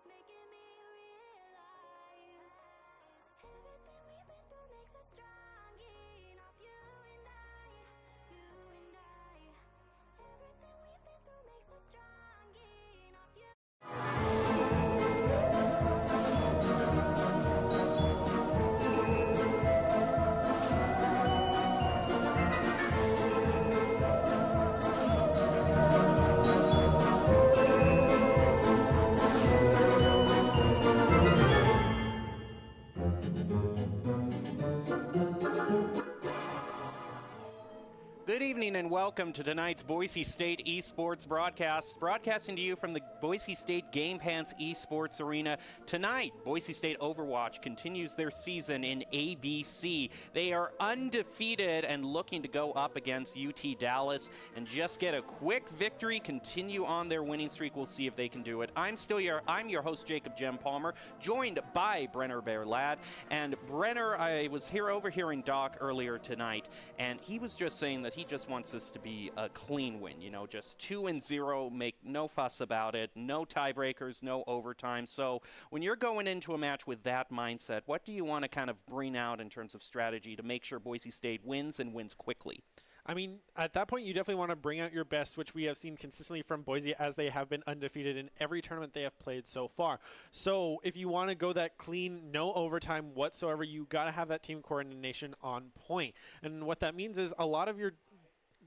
It's making me realize everything we've been through makes us strong enough. You and I, everything we've been through makes us strong enough. Good evening and welcome to tonight's Boise State Esports broadcast, broadcasting to you from the Boise State Game Pants Esports Arena. Tonight, Boise State Overwatch continues their season in ABC. They are undefeated and looking to go up against UT Dallas and just get a quick victory, continue on their winning streak. We'll see if they can do it. I'm your host, Jacob Jem Palmer, joined by Brenner Bear Ladd. And Brenner, I was overhearing Doc earlier tonight, and he was just saying that he just wants this to be a clean win, just 2-0, make no fuss about it, no tiebreakers, no overtime. So when you're going into a match with that mindset, what do you want to kind of bring out in terms of strategy to make sure Boise State wins and wins quickly? I mean, at that point, you definitely want to bring out your best, which we have seen consistently from Boise as they have been undefeated in every tournament they have played so far. So if you want to go that clean, no overtime whatsoever, you got to have that team coordination on point. And what that means is a lot of your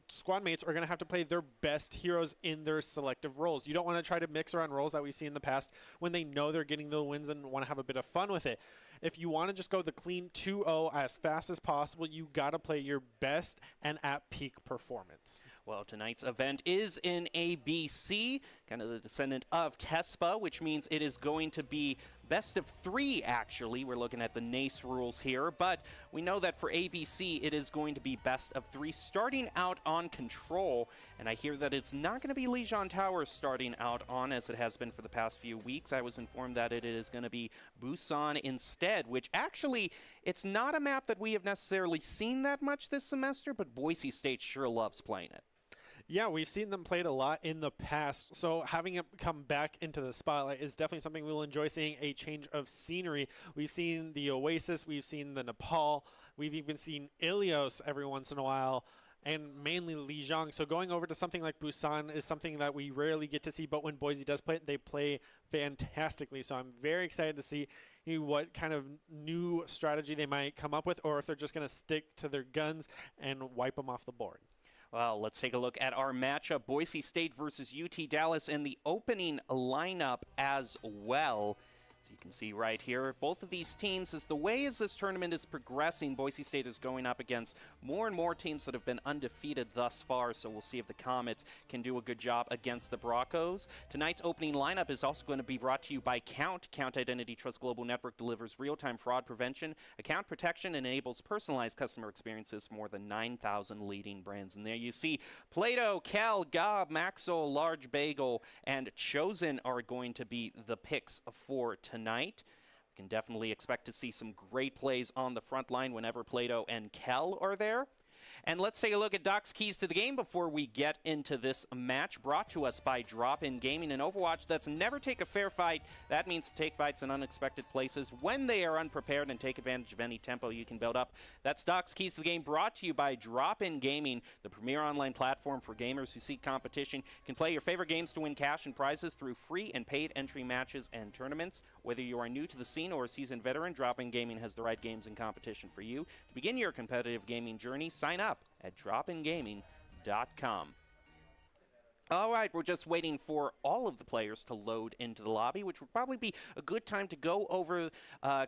squad mates are going to have to play their best heroes in their selective roles. You don't want to try to mix around roles that we've seen in the past when they know they're getting the wins and want to have a bit of fun with it. If you want to just go the clean 2-0 as fast as possible, you got to play your best and at peak performance. Well, tonight's event is in ABC, kind of the descendant of TESPA, which means it is going to be best of 3, actually. We're looking at the NACE rules here, but we know that for ABC, it is going to be best of 3, starting out on Control, and I hear that it's not going to be Legion Towers starting out on, as it has been for the past few weeks. I was informed that it is going to be Busan instead, which actually, it's not a map that we have necessarily seen that much this semester, but Boise State sure loves playing it. Yeah, we've seen them played a lot in the past, so having it come back into the spotlight is definitely something we'll enjoy seeing, a change of scenery. We've seen the Oasis, we've seen the Nepal, we've even seen Ilios every once in a while, and mainly Lijiang. So going over to something like Busan is something that we rarely get to see, but when Boise does play it, they play fantastically. So I'm very excited to see what kind of new strategy they might come up with, or if they're just going to stick to their guns and wipe them off the board. Well, let's take a look at our matchup, Boise State versus UT Dallas, and the opening lineup as well. As you can see right here, both of these teams, as this tournament is progressing, Boise State is going up against more and more teams that have been undefeated thus far, so we'll see if the Comets can do a good job against the Broncos. Tonight's opening lineup is also going to be brought to you by Count. Count Identity Trust Global Network delivers real-time fraud prevention, account protection, and enables personalized customer experiences for more than 9,000 leading brands. And there you see Plato, Cal, Gob, Maxo, Large Bagel, and Chosen are going to be the picks for tonight. We can definitely expect to see some great plays on the front line whenever Plato and Kel are there. And let's take a look at Doc's keys to the game before we get into this match, brought to us by Drop-In Gaming and Overwatch. That's never take a fair fight. That means to take fights in unexpected places when they are unprepared and take advantage of any tempo you can build up. That's Doc's keys to the game, brought to you by Drop-In Gaming, the premier online platform for gamers who seek competition. You can play your favorite games to win cash and prizes through free and paid entry matches and tournaments. Whether you are new to the scene or a seasoned veteran, Drop-In Gaming has the right games and competition for you. To begin your competitive gaming journey, sign up at dropingaming.com. All right, we're just waiting for all of the players to load into the lobby, which would probably be a good time to go over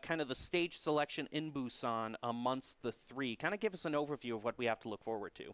kind of the stage selection in Busan amongst the 3. Kind of give us an overview of what we have to look forward to.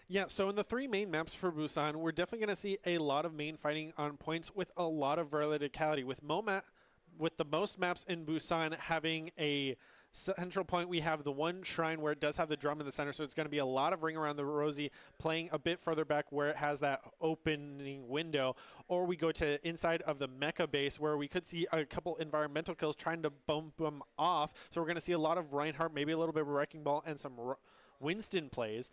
Yeah, so in the 3 main maps for Busan, we're definitely going to see a lot of main fighting on points with a lot of verticality. With the most maps in Busan having a central point, we have the one shrine where it does have the drum in the center, so it's going to be a lot of ring around the Rosie, playing a bit further back where it has that opening window. Or we go to inside of the mecha base where we could see a couple environmental kills trying to bump them off. So we're going to see a lot of Reinhardt, maybe a little bit of Wrecking Ball, and some Winston plays.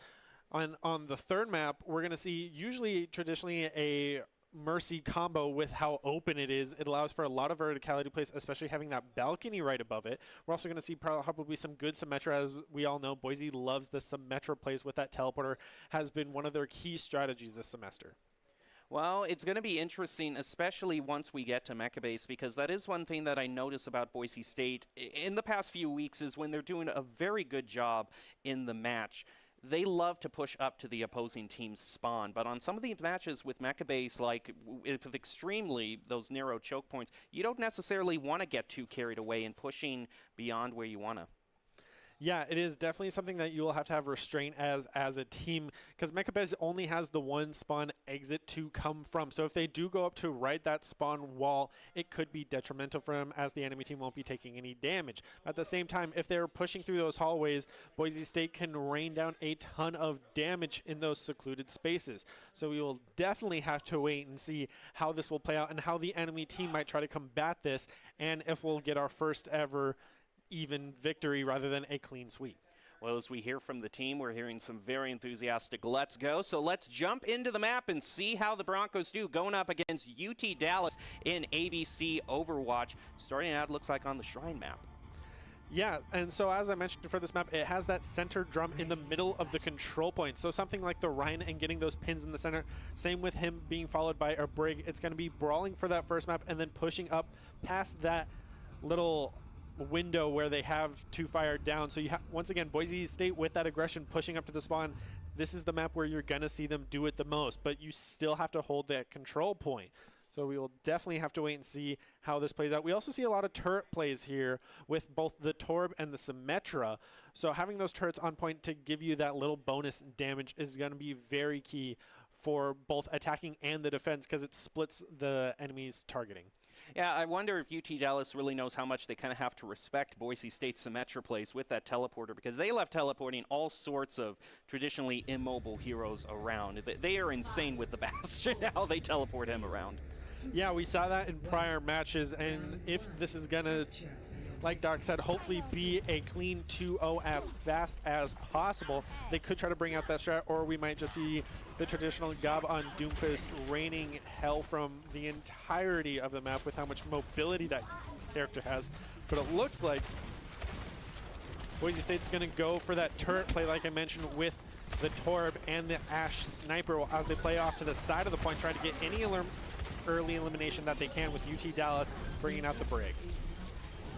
On the third map, we're going to see usually traditionally a Mercy combo with how open it is. It allows for a lot of verticality plays, especially having that balcony right above it. We're also going to see probably some good Symmetra. As we all know, Boise loves the Symmetra plays with that teleporter. Has been one of their key strategies this semester. Well, it's going to be interesting, especially once we get to Mecha Base, because that is one thing that I notice about Boise State in the past few weeks is when they're doing a very good job in the match. They love to push up to the opposing team's spawn, but on some of these matches with Mecha Base, like with extremely those narrow choke points, you don't necessarily want to get too carried away in pushing beyond where you want to. Yeah, it is definitely something that you will have to have restraint as a team, because Mechabez only has the one spawn exit to come from. So if they do go up to right that spawn wall, it could be detrimental for them, as the enemy team won't be taking any damage. At the same time, if they're pushing through those hallways, Boise State can rain down a ton of damage in those secluded spaces. So we will definitely have to wait and see how this will play out and how the enemy team might try to combat this, and if we'll get our first ever even victory rather than a clean sweep. Well, as we hear from the team, we're hearing some very enthusiastic let's go. So let's jump into the map and see how the Broncos do going up against UT Dallas in ABC Overwatch. Starting out, looks like on the Shrine map. Yeah, and so as I mentioned for this map, it has that center drum in the middle of the control point. So something like the Rhine and getting those pins in the center. Same with him being followed by a Brig. It's going to be brawling for that first map and then pushing up past that little window where they have to fire down. So you have, once again, Boise State with that aggression pushing up to the spawn. This is the map where you're going to see them do it the most, but you still have to hold that control point. So we will definitely have to wait and see how this plays out. We also see a lot of turret plays here with both the Torb and the Symmetra. So having those turrets on point to give you that little bonus damage is going to be very key for both attacking and the defense, because it splits the enemy's targeting. Yeah, I wonder if UT Dallas really knows how much they kind of have to respect Boise State's Symmetra plays with that teleporter, because they love teleporting all sorts of traditionally immobile heroes around. They are insane with the Bastion, how they teleport him around. Yeah, we saw that in prior matches, and if this is going to, like Doc said, hopefully be a clean 2-0 as fast as possible, they could try to bring out that strat, or we might just see the traditional Gob on Doomfist raining hell from the entirety of the map with how much mobility that character has. But it looks like Boise State's going to go for that turret play, like I mentioned, with the Torb and the Ash Sniper as they play off to the side of the point, trying to get any early elimination that they can, with UT Dallas bringing out the Brig.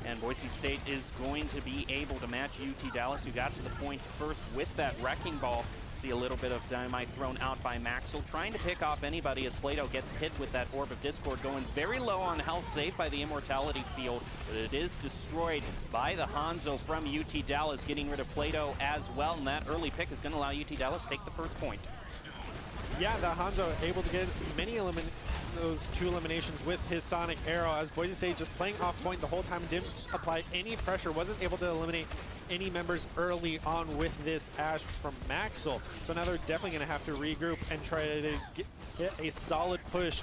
And Boise State is going to be able to match UT Dallas, who got to the point first with that Wrecking Ball. See a little bit of dynamite thrown out by Maxwell, trying to pick off anybody as Plato gets hit with that Orb of Discord, going very low on health, saved by the Immortality Field, but it is destroyed by the Hanzo from UT Dallas, getting rid of Plato as well, and that early pick is going to allow UT Dallas to take the first point. Yeah, the Hanzo able to get those two eliminations with his Sonic Arrow, as Boise State just playing off point the whole time, didn't apply any pressure, wasn't able to eliminate any members early on with this Ash from Maxwell. So now they're definitely going to have to regroup and try to get a solid push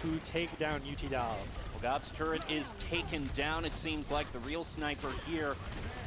to take down UT Dallas. Well, Gob's turret is taken down. It seems like the real sniper here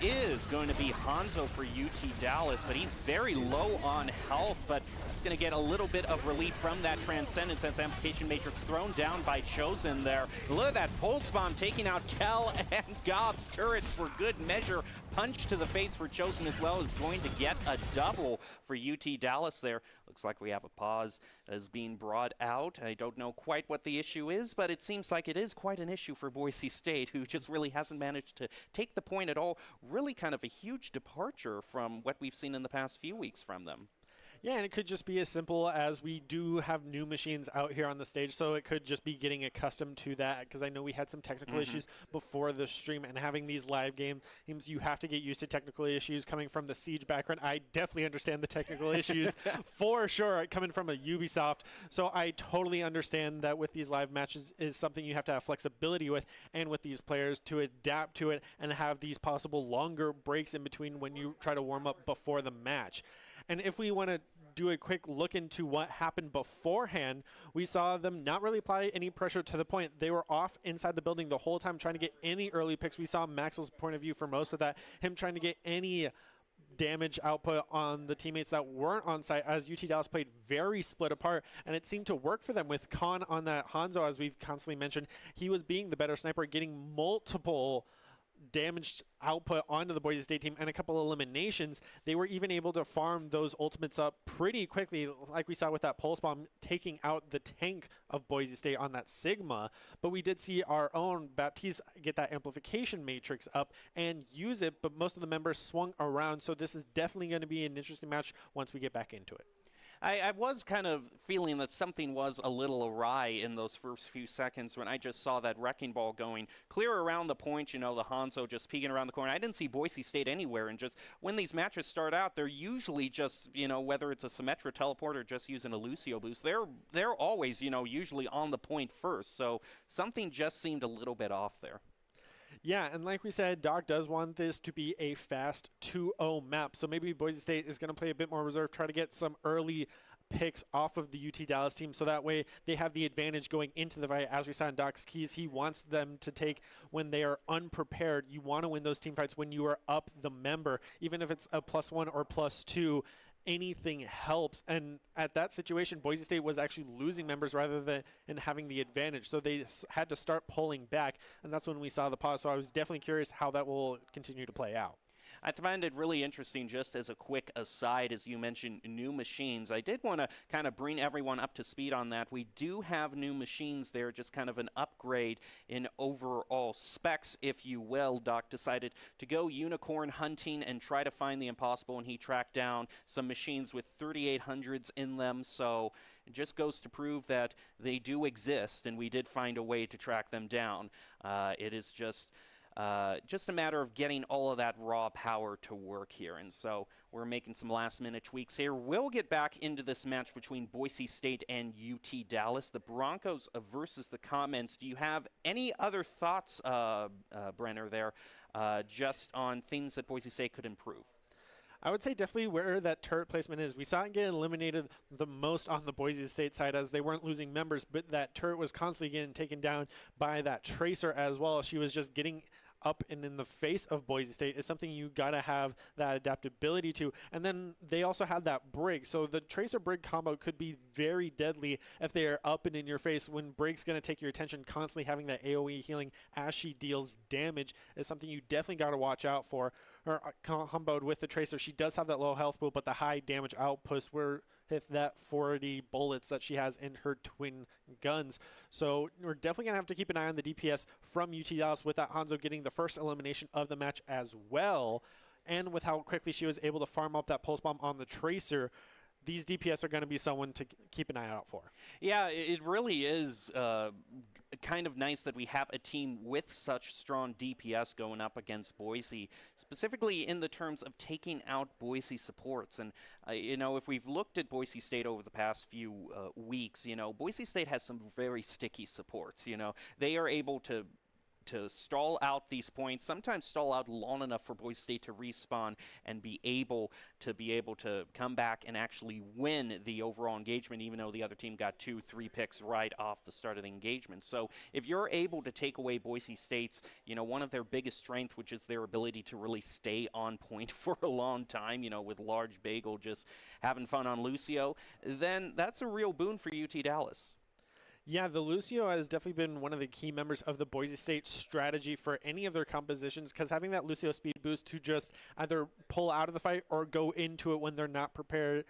is going to be Hanzo for UT Dallas, but he's very low on health, but it's going to get a little bit of relief from that Transcendence as Amplification Matrix thrown down by Chosen there. Look at that Pulse Bomb taking out Kel and Gob's turret for good measure. Punch to the face for Chosen as well is going to get a double for UT Dallas there. Looks like we have a pause that is being brought out. I don't know quite what the issue is, but it seems like it is quite an issue for Boise State, who just really hasn't managed to take the point at all. Really kind of a huge departure from what we've seen in the past few weeks from them. Yeah, and it could just be as simple as we do have new machines out here on the stage, so it could just be getting accustomed to that, because I know we had some technical issues before the stream, and having these live games, you have to get used to technical issues. Coming from the Siege background, I definitely understand the technical issues for sure, coming from a Ubisoft. So I totally understand that with these live matches is something you have to have flexibility with, and with these players to adapt to it and have these possible longer breaks in between when you try to warm up before the match. And if we want to do a quick look into what happened beforehand, we saw them not really apply any pressure to the point. They were off inside the building the whole time trying to get any early picks. We saw Maxwell's point of view for most of that, him trying to get any damage output on the teammates that weren't on site, as UT Dallas played very split apart, and it seemed to work for them with Khan on that Hanzo, as we've constantly mentioned. He was being the better sniper, getting multiple damaged output onto the Boise State team and a couple eliminations. They were even able to farm those ultimates up pretty quickly, like we saw with that pulse bomb taking out the tank of Boise State on that Sigma. But we did see our own Baptiste get that amplification matrix up and use it, but most of the members swung around, so this is definitely going to be an interesting match once we get back into it. I was kind of feeling that something was a little awry in those first few seconds when I just saw that wrecking ball going clear around the point, you know, the Hanzo just peeking around the corner. I didn't see Boise State anywhere, and just when these matches start out, they're usually just, you know, whether it's a Symmetra teleport or just using a Lucio boost, they're always, you know, usually on the point first, so something just seemed a little bit off there. Yeah, and like we said, Doc does want this to be a fast 2-0 map, so maybe Boise State is going to play a bit more reserve, try to get some early picks off of the UT Dallas team, so that way they have the advantage going into the fight. As we saw in Doc's keys, he wants them to take when they are unprepared. You want to win those team fights when you are up the member, even if it's a +1 or +2. Anything helps, and at that situation Boise State was actually losing members rather than having the advantage, so they had to start pulling back, and that's when we saw the pause. So I was definitely curious how that will continue to play out. I find it really interesting, just as a quick aside, as you mentioned new machines. I did want to kind of bring everyone up to speed on that. We do have new machines there, just kind of an upgrade in overall specs, if you will. Doc decided to go unicorn hunting and try to find the impossible, and he tracked down some machines with 3800s in them, so it just goes to prove that they do exist, and we did find a way to track them down. It is just a matter of getting all of that raw power to work here. And so we're making some last-minute tweaks here. We'll get back into this match between Boise State and UT Dallas, the Broncos versus the Comments. Do you have any other thoughts, Brenner, there, just on things that Boise State could improve? I would say definitely where that turret placement is. We saw it get eliminated the most on the Boise State side, as they weren't losing members, but that turret was constantly getting taken down by that Tracer as well. She was just getting up and in the face of Boise State. Is something you got to have that adaptability to. And then they also have that Brig. So the Tracer Brig combo could be very deadly if they are up and in your face, when Brig's going to take your attention. Constantly having that AoE healing as she deals damage is something you definitely got to watch out for. Her comboed with the Tracer, she does have that low health pool, but the high damage outputs were hit that 40 bullets that she has in her twin guns. So we're definitely going to have to keep an eye on the DPS from UT Dallas, with that Hanzo getting the first elimination of the match as well. And with how quickly she was able to farm up that pulse bomb on the Tracer, these DPS are going to be someone to keep an eye out for. Yeah, it really is kind of nice that we have a team with such strong DPS going up against Boise, specifically in the terms of taking out Boise supports. And, you know, if we've looked at Boise State over the past few weeks, you know, Boise State has some very sticky supports. You know, they are able to stall out these points, sometimes stall out long enough for Boise State to respawn and be able to come back and actually win the overall engagement, even though the other team got 2-3 picks right off the start of the engagement. So if you're able to take away Boise State's, you know, one of their biggest strengths, which is their ability to really stay on point for a long time, you know, with Large Bagel just having fun on Lucio, then that's a real boon for UT Dallas. Yeah, the Lucio has definitely been one of the key members of the Boise State strategy for any of their compositions, because having that Lucio speed boost to just either pull out of the fight or go into it when they're not prepared,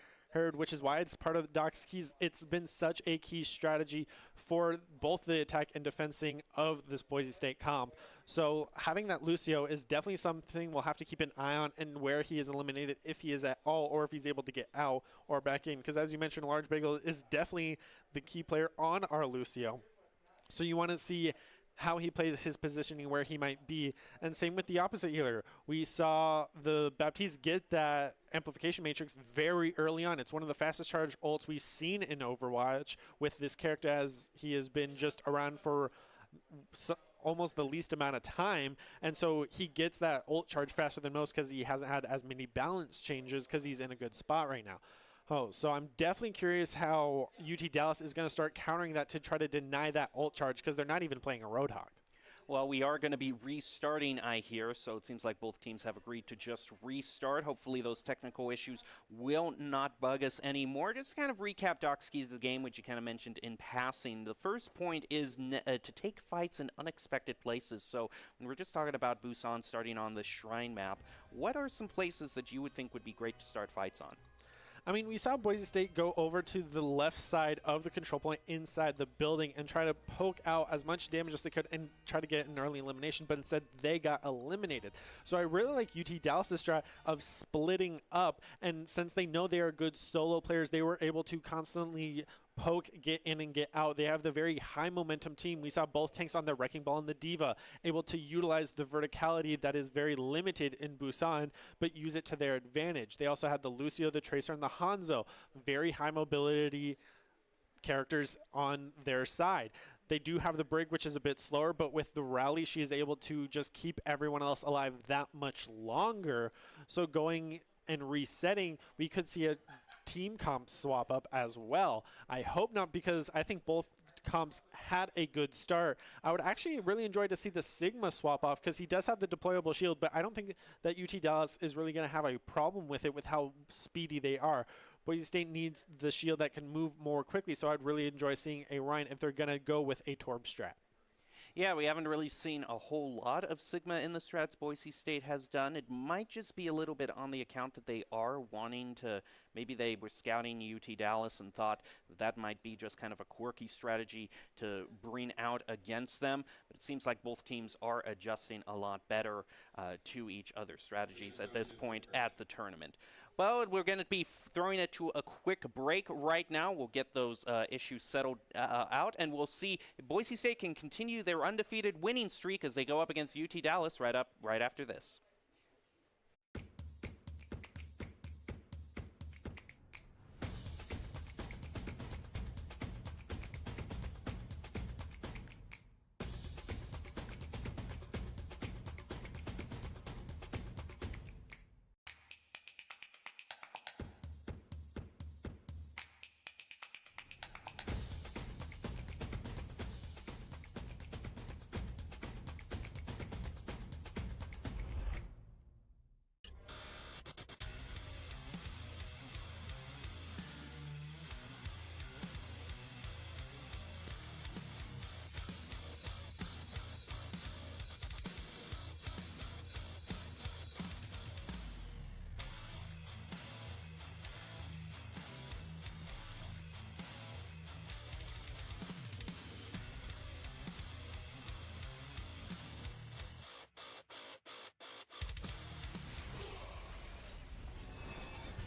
which is why it's part of the Doc's keys. It's been such a key strategy for both the attack and defensing of this Boise State comp. So having that Lucio is definitely something we'll have to keep an eye on, and where he is eliminated, if he is at all, or if he's able to get out or back in. Because as you mentioned, Large Bagel is definitely the key player on our Lucio. So you want to see how he plays his positioning, where he might be. And same with the opposite healer. We saw the Baptiste get that amplification matrix very early on. It's one of the fastest charge ults we've seen in Overwatch with this character, as he has been just around for almost the least amount of time, and so he gets that ult charge faster than most because he hasn't had as many balance changes, because he's in a good spot right now. So I'm definitely curious how UT Dallas is going to start countering that to try to deny that ult charge, because they're not even playing a Roadhog. Well, we are going to be restarting, I hear, so it seems like both teams have agreed to just restart. Hopefully those technical issues will not bug us anymore. Just to kind of recap Doc's keys of the game, which you kind of mentioned in passing. The first point is to take fights in unexpected places. So when we're just talking about Busan starting on the Shrine map, what are some places that you would think would be great to start fights on? I mean, we saw Boise State go over to the left side of the control point inside the building and try to poke out as much damage as they could and try to get an early elimination, but instead they got eliminated. So I really like UT Dallas' strat of splitting up, and since they know they are good solo players, they were able to constantly poke, get in, and get out. They have the very high momentum team. We saw both tanks on the Wrecking Ball and the Diva able to utilize the verticality that is very limited in Busan, but use it to their advantage. They also had the Lucio, the Tracer, and the Hanzo. Very high mobility characters on their side. They do have the Brig, which is a bit slower, but with the Rally, she is able to just keep everyone else alive that much longer. So going and resetting, we could see a team comp swap up as well. I hope not, because I think both comps had a good start. I would actually really enjoy to see the Sigma swap off, because he does have the deployable shield, but I don't think that UT Dallas is really going to have a problem with it with how speedy they are. Boise State needs the shield that can move more quickly, so I'd really enjoy seeing a Ryan if they're going to go with a Torb strat. Yeah, we haven't really seen a whole lot of Sigma in the strats Boise State has done. It might just be a little bit on the account that they are wanting to, maybe they were scouting UT Dallas and thought that might be just kind of a quirky strategy to bring out against them. But it seems like both teams are adjusting a lot better to each other's strategies at this point at the tournament. Well, we're going to be throwing it to a quick break right now. We'll get those issues settled out, and we'll see if Boise State can continue their undefeated winning streak as they go up against UT Dallas right after this.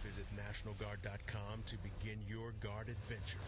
Visit NationalGuard.com to begin your guard adventure.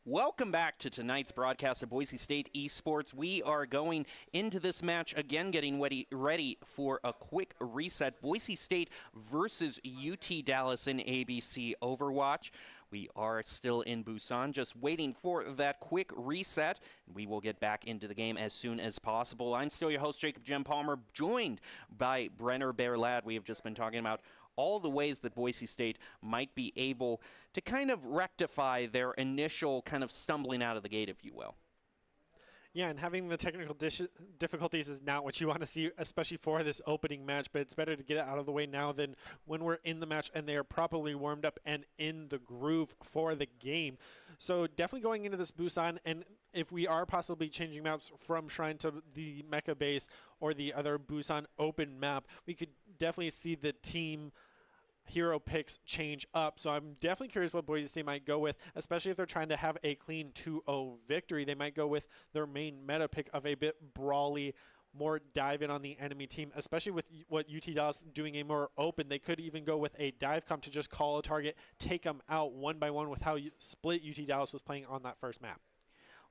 Welcome back to tonight's broadcast of Boise State Esports. We are going into this match again, getting ready for a quick reset. Boise State versus UT Dallas in ABC Overwatch. We are still in Busan, just waiting for that quick reset. We will get back into the game as soon as possible. I'm still your host, Jacob Jem Palmer, joined by Brenner Bear Ladd. We have just been talking about all the ways that Boise State might be able to kind of rectify their initial kind of stumbling out of the gate, if you will. Yeah, and having the technical difficulties is not what you want to see, especially for this opening match, but it's better to get it out of the way now than when we're in the match and they are properly warmed up and in the groove for the game. So definitely going into this Busan, and if we are possibly changing maps from Shrine to the Mecha base or the other Busan open map, we could definitely see the team hero picks change up. So I'm definitely curious what Boise State might go with, especially if they're trying to have a clean 2-0 victory. They might go with their main meta pick of a bit brawly, more dive in on the enemy team, especially with what UT Dallas doing a more open. They could even go with a dive comp to just call a target, take them out one by one with how split UT Dallas was playing on that first map.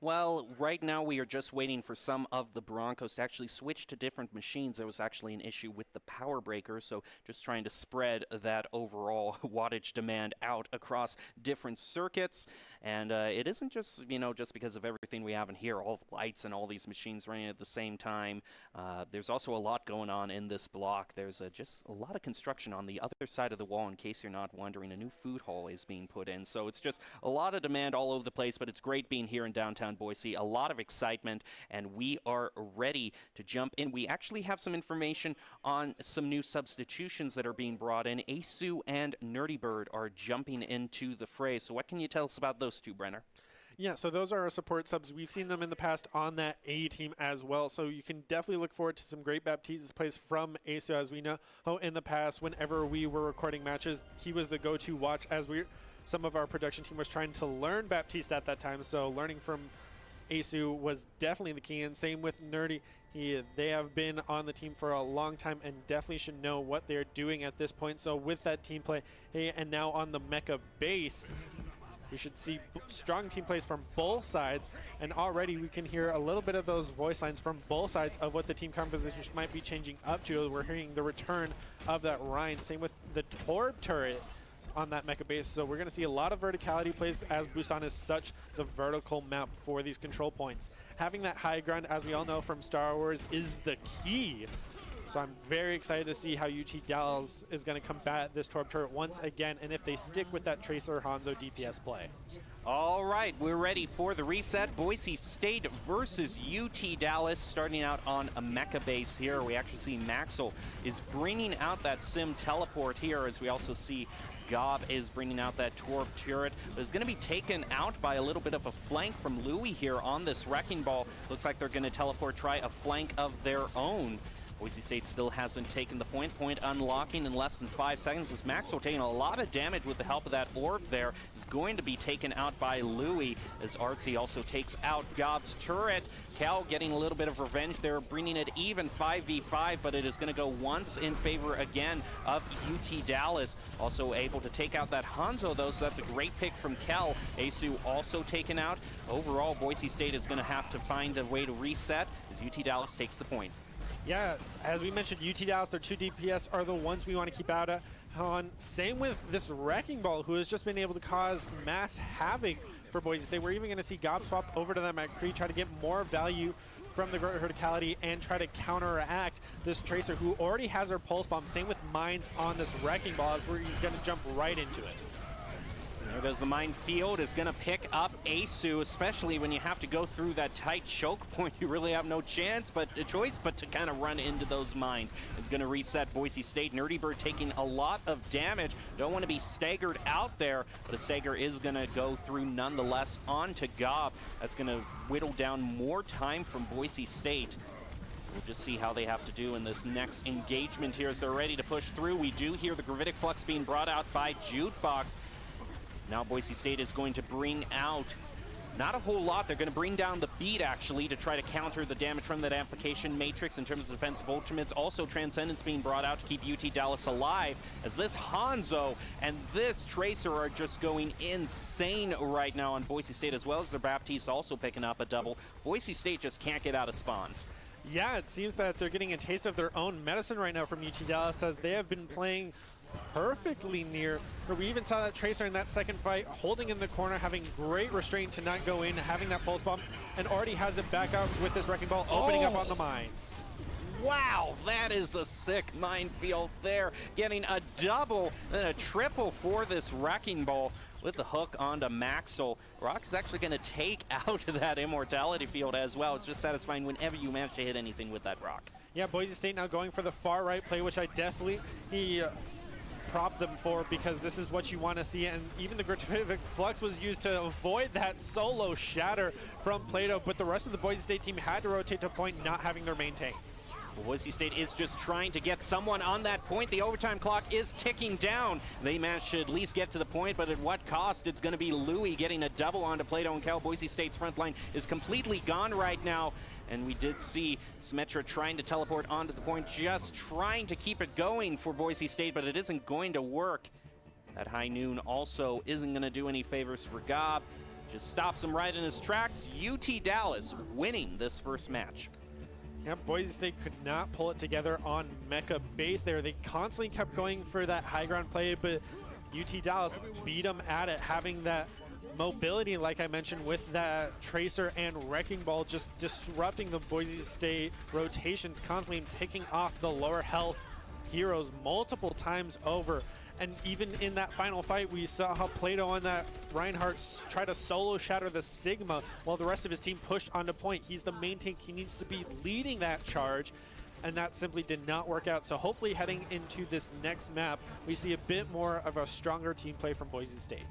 Well, right now we are just waiting for some of the Broncos to actually switch to different machines. There was actually an issue with the power breaker, so just trying to spread that overall wattage demand out across different circuits. And it isn't just, just because of everything we have in here, all the lights and all these machines running at the same time. There's also a lot going on in this block. There's just a lot of construction on the other side of the wall, in case you're not wondering. A new food hall is being put in, so it's just a lot of demand all over the place, but it's great being here in downtown Boise. A lot of excitement, and we are ready to jump in. We actually have some information on some new substitutions that are being brought in. Asu and Nerdy Bird are jumping into the fray. So what can you tell us about those two, Brenner? Yeah, so those are our support subs. We've seen them in the past on that A team as well, so you can definitely look forward to some great Baptiste plays from Asu. As we know in the past, whenever we were recording matches, he was the go-to watch as some of our production team was trying to learn Baptiste at that time, so learning from Asu was definitely the key, and same with Nerdy. They have been on the team for a long time and definitely should know what they're doing at this point. So with that team play, and now on the Mecha base, we should see strong team plays from both sides, and already we can hear a little bit of those voice lines from both sides of what the team compositions might be changing up to. We're hearing the return of that Ryan, same with the Torb turret on that mecha base. So we're going to see a lot of verticality plays, as Busan is such the vertical map for these control points. Having that high ground, as we all know from Star Wars, is the key. So I'm very excited to see how UT Dallas is going to combat this Torb turret once again, and if they stick with that Tracer Hanzo DPS play. All right, we're ready for the reset. Boise State versus UT Dallas, starting out on a mecha base here. We actually see Maxwell is bringing out that Sim teleport here, as we also see Gob is bringing out that Torb turret, but is going to be taken out by a little bit of a flank from Louis here on this Wrecking Ball. Looks like they're going to teleport, try a flank of their own. Boise State still hasn't taken the point. Point unlocking in less than 5 seconds, as Maxwell taking a lot of damage with the help of that orb there. Is going to be taken out by Louis, as Artsy also takes out Gob's turret. Cal getting a little bit of revenge there, bringing it even 5v5, but it is going to go once in favor again of UT Dallas. Also able to take out that Hanzo though, so that's a great pick from Kel. Asu also taken out. Overall, Boise State is going to have to find a way to reset, as UT Dallas takes the point. Yeah, as we mentioned, UT Dallas, their 2 DPS are the ones we want to keep out on. Same with this Wrecking Ball, who has just been able to cause mass havoc for Boise State. We're even going to see Gob swap over to them at Cree, try to get more value from the verticality and try to counteract this Tracer, who already has her Pulse Bomb. Same with Mines on this Wrecking Ball, is where he's going to jump right into it. There goes the minefield. Is going to pick up Asu, especially when you have to go through that tight choke point. You really have no choice but to kind of run into those mines. It's going to reset Boise State. Nerdy Bird taking a lot of damage. Don't want to be staggered out there, but a stagger is going to go through nonetheless onto Gob. That's going to whittle down more time from Boise State. We'll just see how they have to do in this next engagement here as they're ready to push through. We do hear the Gravitic Flux being brought out by Jukebox. Now Boise State is going to bring out not a whole lot. They're going to bring down the beat, actually, to try to counter the damage from that Amplification Matrix in terms of defensive ultimates. Also, Transcendence being brought out to keep UT Dallas alive, as this Hanzo and this Tracer are just going insane right now on Boise State, as well as their Baptiste also picking up a double. Boise State just can't get out of spawn. Yeah, it seems that they're getting a taste of their own medicine right now from UT Dallas, as they have been playing perfectly near, where we even saw that Tracer in that second fight holding in the corner, having great restraint to not go in, having that Pulse Bomb, and already has it back out with this Wrecking Ball opening up on the mines. Wow, that is a sick minefield there. Getting a double and a triple for this Wrecking Ball with the hook onto Maxwell. Rock is actually going to take out that Immortality field as well. It's just satisfying whenever you manage to hit anything with that rock. Yeah, Boise State now going for the far right play, which I definitely prop them for, because this is what you want to see. And even the Gravitic Flux was used to avoid that solo shatter from Plato, but the rest of the Boise State team had to rotate to point, not having their main tank. Boise State is just trying to get someone on that point. The overtime clock is ticking down. They managed to at least get to the point, but at what cost? It's going to be Louis getting a double onto Plato and Cal. Boise State's front line is completely gone right now. And we did see Symmetra trying to teleport onto the point, just trying to keep it going for Boise State, but it isn't going to work. That High Noon also isn't going to do any favors for Gob. just stops him right in his tracks. UT Dallas winning this first match. Yeah, Boise State could not pull it together on Mecha base there. They constantly kept going for that high ground play, but UT Dallas beat them at it, having that mobility, like I mentioned, with that Tracer and Wrecking Ball, just disrupting the Boise State rotations constantly and picking off the lower health heroes multiple times over. And even in that final fight, we saw how Plato on that Reinhardt tried to solo shatter the Sigma while the rest of his team pushed onto point. He's the main tank. He needs to be leading that charge, and that simply did not work out. So hopefully heading into this next map, we see a bit more of a stronger team play from Boise State.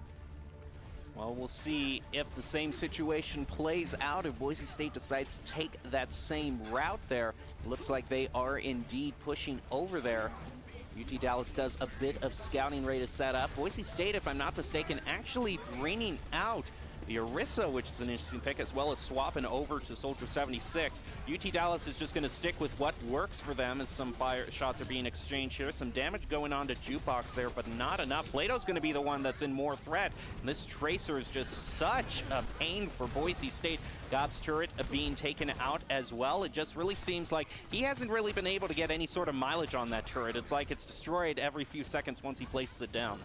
Well, we'll see if the same situation plays out, if Boise State decides to take that same route there. Looks like they are indeed pushing over there. UT Dallas does a bit of scouting ready to set up. Boise State, if I'm not mistaken, actually bringing out the Orisa, which is an interesting pick, as well as swapping over to Soldier 76. UT Dallas is just going to stick with what works for them as some fire shots are being exchanged here. Some damage going on to Jukebox there, but not enough. Plato's going to be the one that's in more threat. And this Tracer is just such a pain for Boise State. Gob's turret being taken out as well. It just really seems like he hasn't really been able to get any sort of mileage on that turret. It's like it's destroyed every few seconds once he places it down.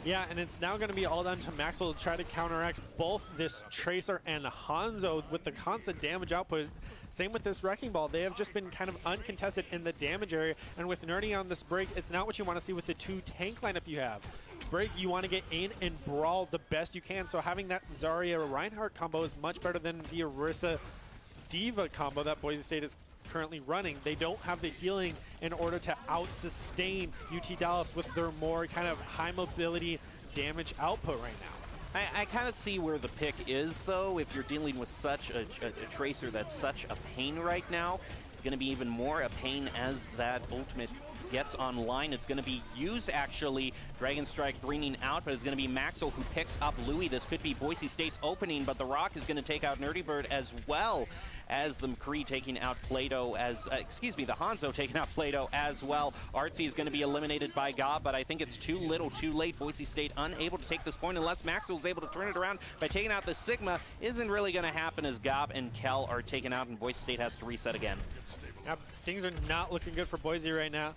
Yeah, and it's now going to be all down to Maxwell to try to counteract both this Tracer and Hanzo with the constant damage output. Same with this Wrecking Ball. They have just been kind of uncontested in the damage area. And with Nerdy on this break, it's not what you want to see with the two tank lineup you have. Break, you want to get in and brawl the best you can. So having that Zarya Reinhardt combo is much better than the Orisa Diva combo that Boise State is currently running. They don't have the healing in order to out-sustain UT Dallas with their more kind of high mobility damage output right now. I kind of see where the pick is, though. If you're dealing with such a Tracer that's such a pain right now, it's going to be even more a pain as that ultimate gets online. It's going to be used, actually. Dragon Strike bringing out, but it's going to be Maxwell who picks up Louis. This could be Boise State's opening, but the Rock is going to take out Nerdy Bird as well as the McCree taking out Plato as, the Hanzo taking out Plato as well. Artsy is going to be eliminated by Gob, but I think it's too little too late. Boise State unable to take this point unless Maxwell's able to turn it around by taking out the Sigma. Isn't really going to happen as Gob and Kel are taken out and Boise State has to reset again. Yeah, things are not looking good for Boise right now,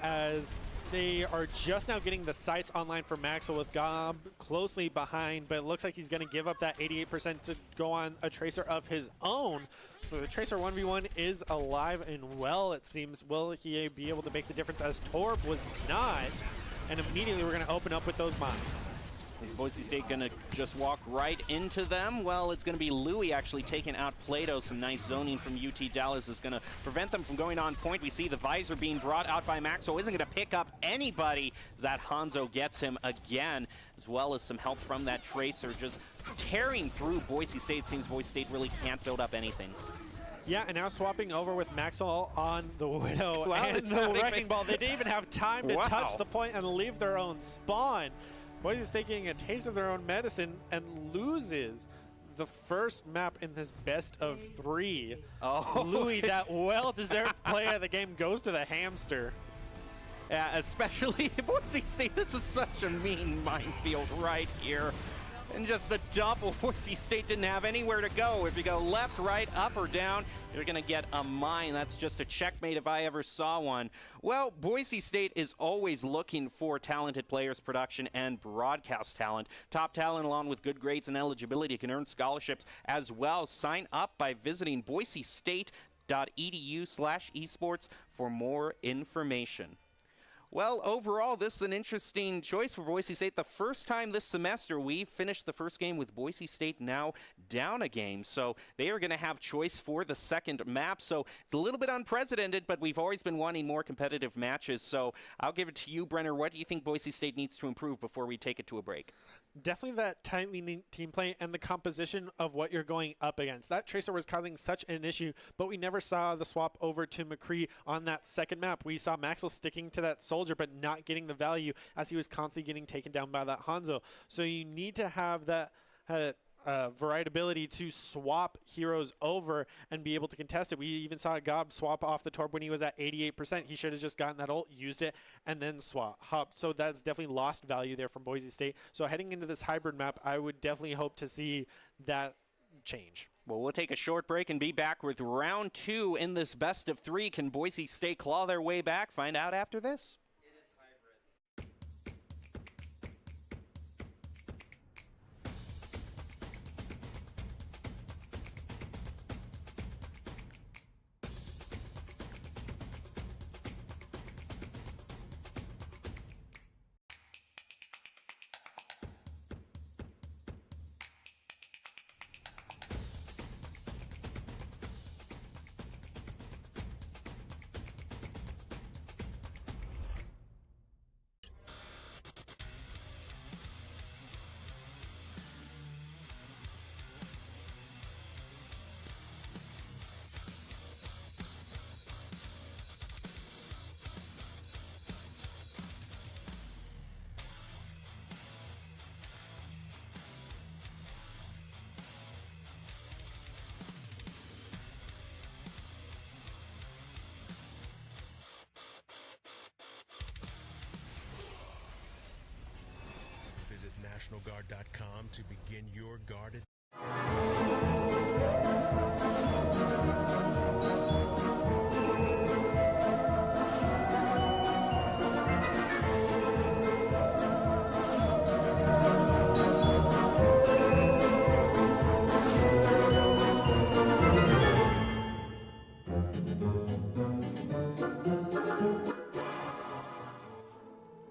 as they are just now getting the sights online for Maxwell with Gob closely behind, but it looks like he's going to give up that 88% to go on a Tracer of his own. So the Tracer 1v1 is alive and well, it seems. Will he be able to make the difference, as Torb was not? And immediately we're going to open up with those mines. Is Boise State going to just walk right into them? Well, it's going to be Louis actually taking out Plato. Some nice zoning from UT Dallas is going to prevent them from going on point. We see the visor being brought out by Maxwell. Isn't going to pick up anybody as that Hanzo gets him again, as well as some help from that Tracer just tearing through Boise State. Seems Boise State really can't build up anything. Yeah, and now swapping over with Maxwell on the Widow and the Wrecking Ball. They didn't even have time to touch the point and leave their own spawn. Boise State getting a taste of their own medicine and loses the first map in this best of 3. Oh, Louis, that well-deserved play of the game, goes to the hamster. Yeah, especially Boise State. This was such a mean minefield right here. And just a double. Boise State didn't have anywhere to go. If you go left, right, up, or down, you're going to get a mine. That's just a checkmate if I ever saw one. Well, Boise State is always looking for talented players, production, and broadcast talent. Top talent, along with good grades and eligibility, can earn scholarships as well. Sign up by visiting boisestate.edu/esports for more information. Well, overall, this is an interesting choice for Boise State. The first time this semester, we finished the first game with Boise State now down a game. So they are going to have choice for the second map. So it's a little bit unprecedented, but we've always been wanting more competitive matches. So I'll give it to you, Brenner. What do you think Boise State needs to improve before we take it to a break? Definitely that tightly team play and the composition of what you're going up against. That Tracer was causing such an issue, but we never saw the swap over to McCree on that second map. We saw Maxwell sticking to that Soldier, but not getting the value as he was constantly getting taken down by that Hanzo. So you need to have that variability to swap heroes over and be able to contest it. We even saw Gob swap off the Torb when he was at 88%. He should have just gotten that ult, used it, and then hopped. So that's definitely lost value there from Boise State. So heading into this hybrid map, I would definitely hope to see that change. Well, we'll take a short break and be back with round 2 in this best of 3. Can Boise State claw their way back? Find out after this. Visit NationalGuard.com to begin your guarded.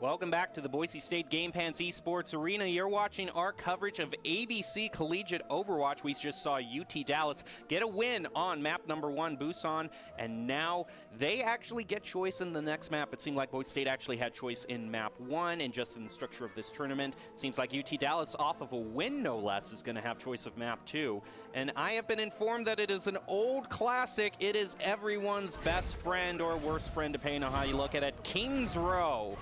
Welcome back to the Boise State Game Pants Esports Arena. You're watching our coverage of ABC Collegiate Overwatch. We just saw UT Dallas get a win on map number 1, Busan, and now they actually get choice in the next map. It seemed like Boise State actually had choice in map 1, and just in the structure of this tournament, it seems like UT Dallas, off of a win no less, is going to have choice of map 2. And I have been informed that it is an old classic. It is everyone's best friend or worst friend, depending on how you look at it, Kings Row.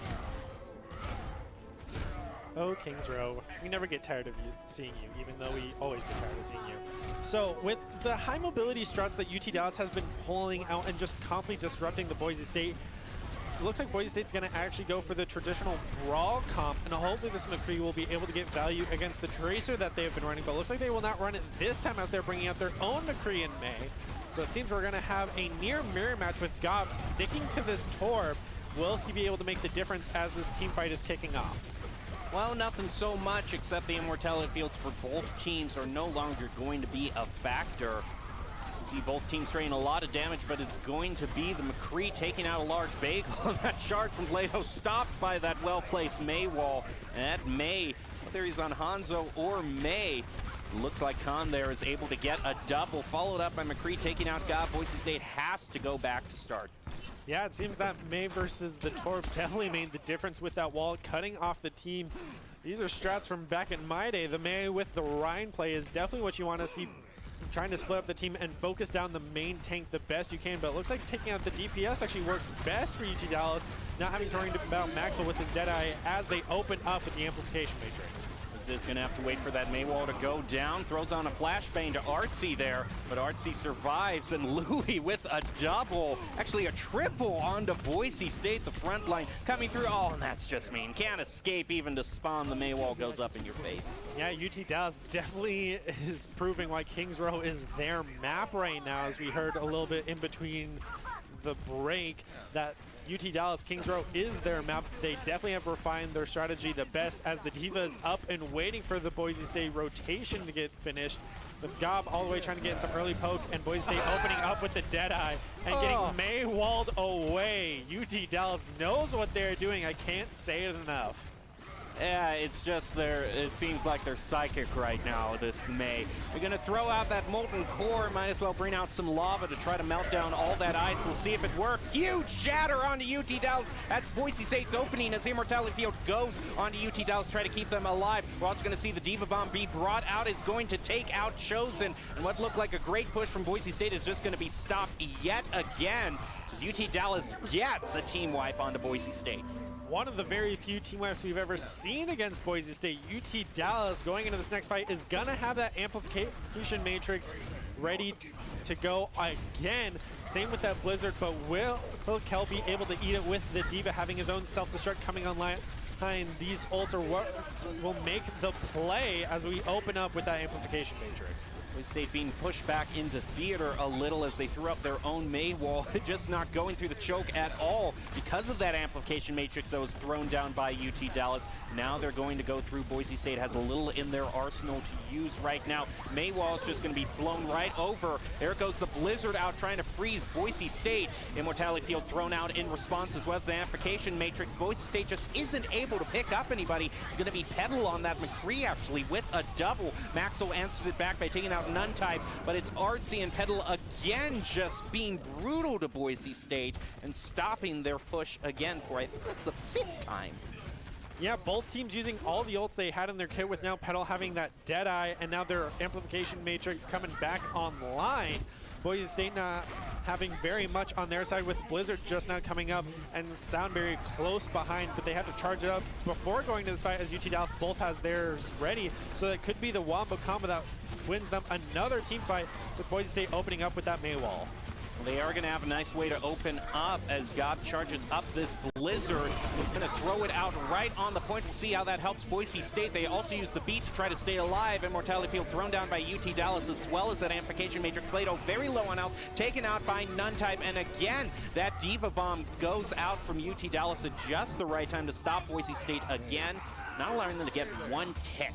Oh, Kings Row. We never get tired of seeing you, even though we always get tired of seeing you. So with the high mobility struts that UT Dallas has been pulling out and just constantly disrupting the Boise State, it looks like Boise State's going to actually go for the traditional brawl comp, and hopefully this McCree will be able to get value against the Tracer that they have been running, but it looks like they will not run it this time as they're bringing out their own McCree in May. So it seems we're going to have a near mirror match with Gob sticking to this Torb. Will he be able to make the difference as this team fight is kicking off? Well, nothing so much, except the immortality fields for both teams are no longer going to be a factor. You see both teams trading a lot of damage, but it's going to be the McCree taking out a large bagel. That shard from Plato stopped by that well-placed May wall. And that May, whether he's on Hanzo or May, looks like Khan there is able to get a double, followed up by McCree taking out Gob. Boise State has to go back to start. Yeah, it seems that May versus the Torb definitely made the difference with that wall, cutting off the team. These are strats from back in my day. The May with the Rhine play is definitely what you want to see, trying to split up the team and focus down the main tank the best you can. But it looks like taking out the DPS actually worked best for UT Dallas, not having to worry about Maxwell with his Deadeye as they open up with the Amplification Matrix. Is going to have to wait for that May wall to go down. Throws on a flashbang to Artsy there, but Artsy survives, and Louis with a double, actually a triple onto Boise State, the front line coming through. Oh, and that's just mean. Can't escape even to spawn. The May wall goes up in your face. Yeah, UT Dallas definitely is proving why Kings Row is their map right now, as we heard a little bit in between the break that UT Dallas Kings Row is their map. They definitely have refined their strategy the best, as the Diva is up and waiting for the Boise State rotation to get finished. With Gob all the way trying to get some early poke, and Boise State opening up with the Deadeye and getting May walled away. UT Dallas knows what they're doing. I can't say it enough. Yeah, it's just it seems like they're psychic right now, this May. They're going to throw out that molten core. Might as well bring out some lava to try to melt down all that ice. We'll see if it works. Huge shatter onto UT Dallas. That's Boise State's opening as the Immortality Field goes onto UT Dallas, try to keep them alive. We're also going to see the Diva Bomb be brought out. Is going to take out Chosen. And what looked like a great push from Boise State is just going to be stopped yet again as UT Dallas gets a team wipe onto Boise State. one of the very few team wipes we've ever seen against Boise State. UT Dallas going into this next fight is gonna have that amplification matrix ready to go again. Same with that Blizzard, but will Kel be able to eat it with the D.Va having his own self-destruct coming online? These ults are what will make the play as we open up with that amplification matrix. Boise State being pushed back into theater a little as they threw up their own May wall, just not going through the choke at all because of that amplification matrix that was thrown down by UT Dallas. Now they're going to go through. Boise State has a little in their arsenal to use right now. May wall is just going to be flown right over. There goes the Blizzard out trying to freeze Boise State. Immortality Field thrown out in response as well as the amplification matrix. Boise State just isn't able to pick up anybody. It's going to be Petal on that McCree actually with a double. Maxwell answers it back by taking out Nuntype, but it's Artsy and Petal again just being brutal to Boise State and stopping their push again for, I think that's the 5th time. Yeah, both teams using all the ults they had in their kit, with now Petal having that Deadeye and now their amplification matrix coming back online. Boise State not having very much on their side, with Blizzard just now coming up and Soundberry close behind, but they have to charge it up before going to this fight as UT Dallas both has theirs ready. So that could be the wombo combo that wins them another team fight, with Boise State opening up with that May wall. They are going to have a nice way to open up as Gob charges up this Blizzard. He's going to throw it out right on the point. We'll see how that helps Boise State. They also use the beat to try to stay alive. Immortality Field thrown down by UT Dallas, as well as that amplification matrix. Plato very low on health, taken out by Nuntype. And again, that D.Va bomb goes out from UT Dallas at just the right time to stop Boise State again, not allowing them to get one tick.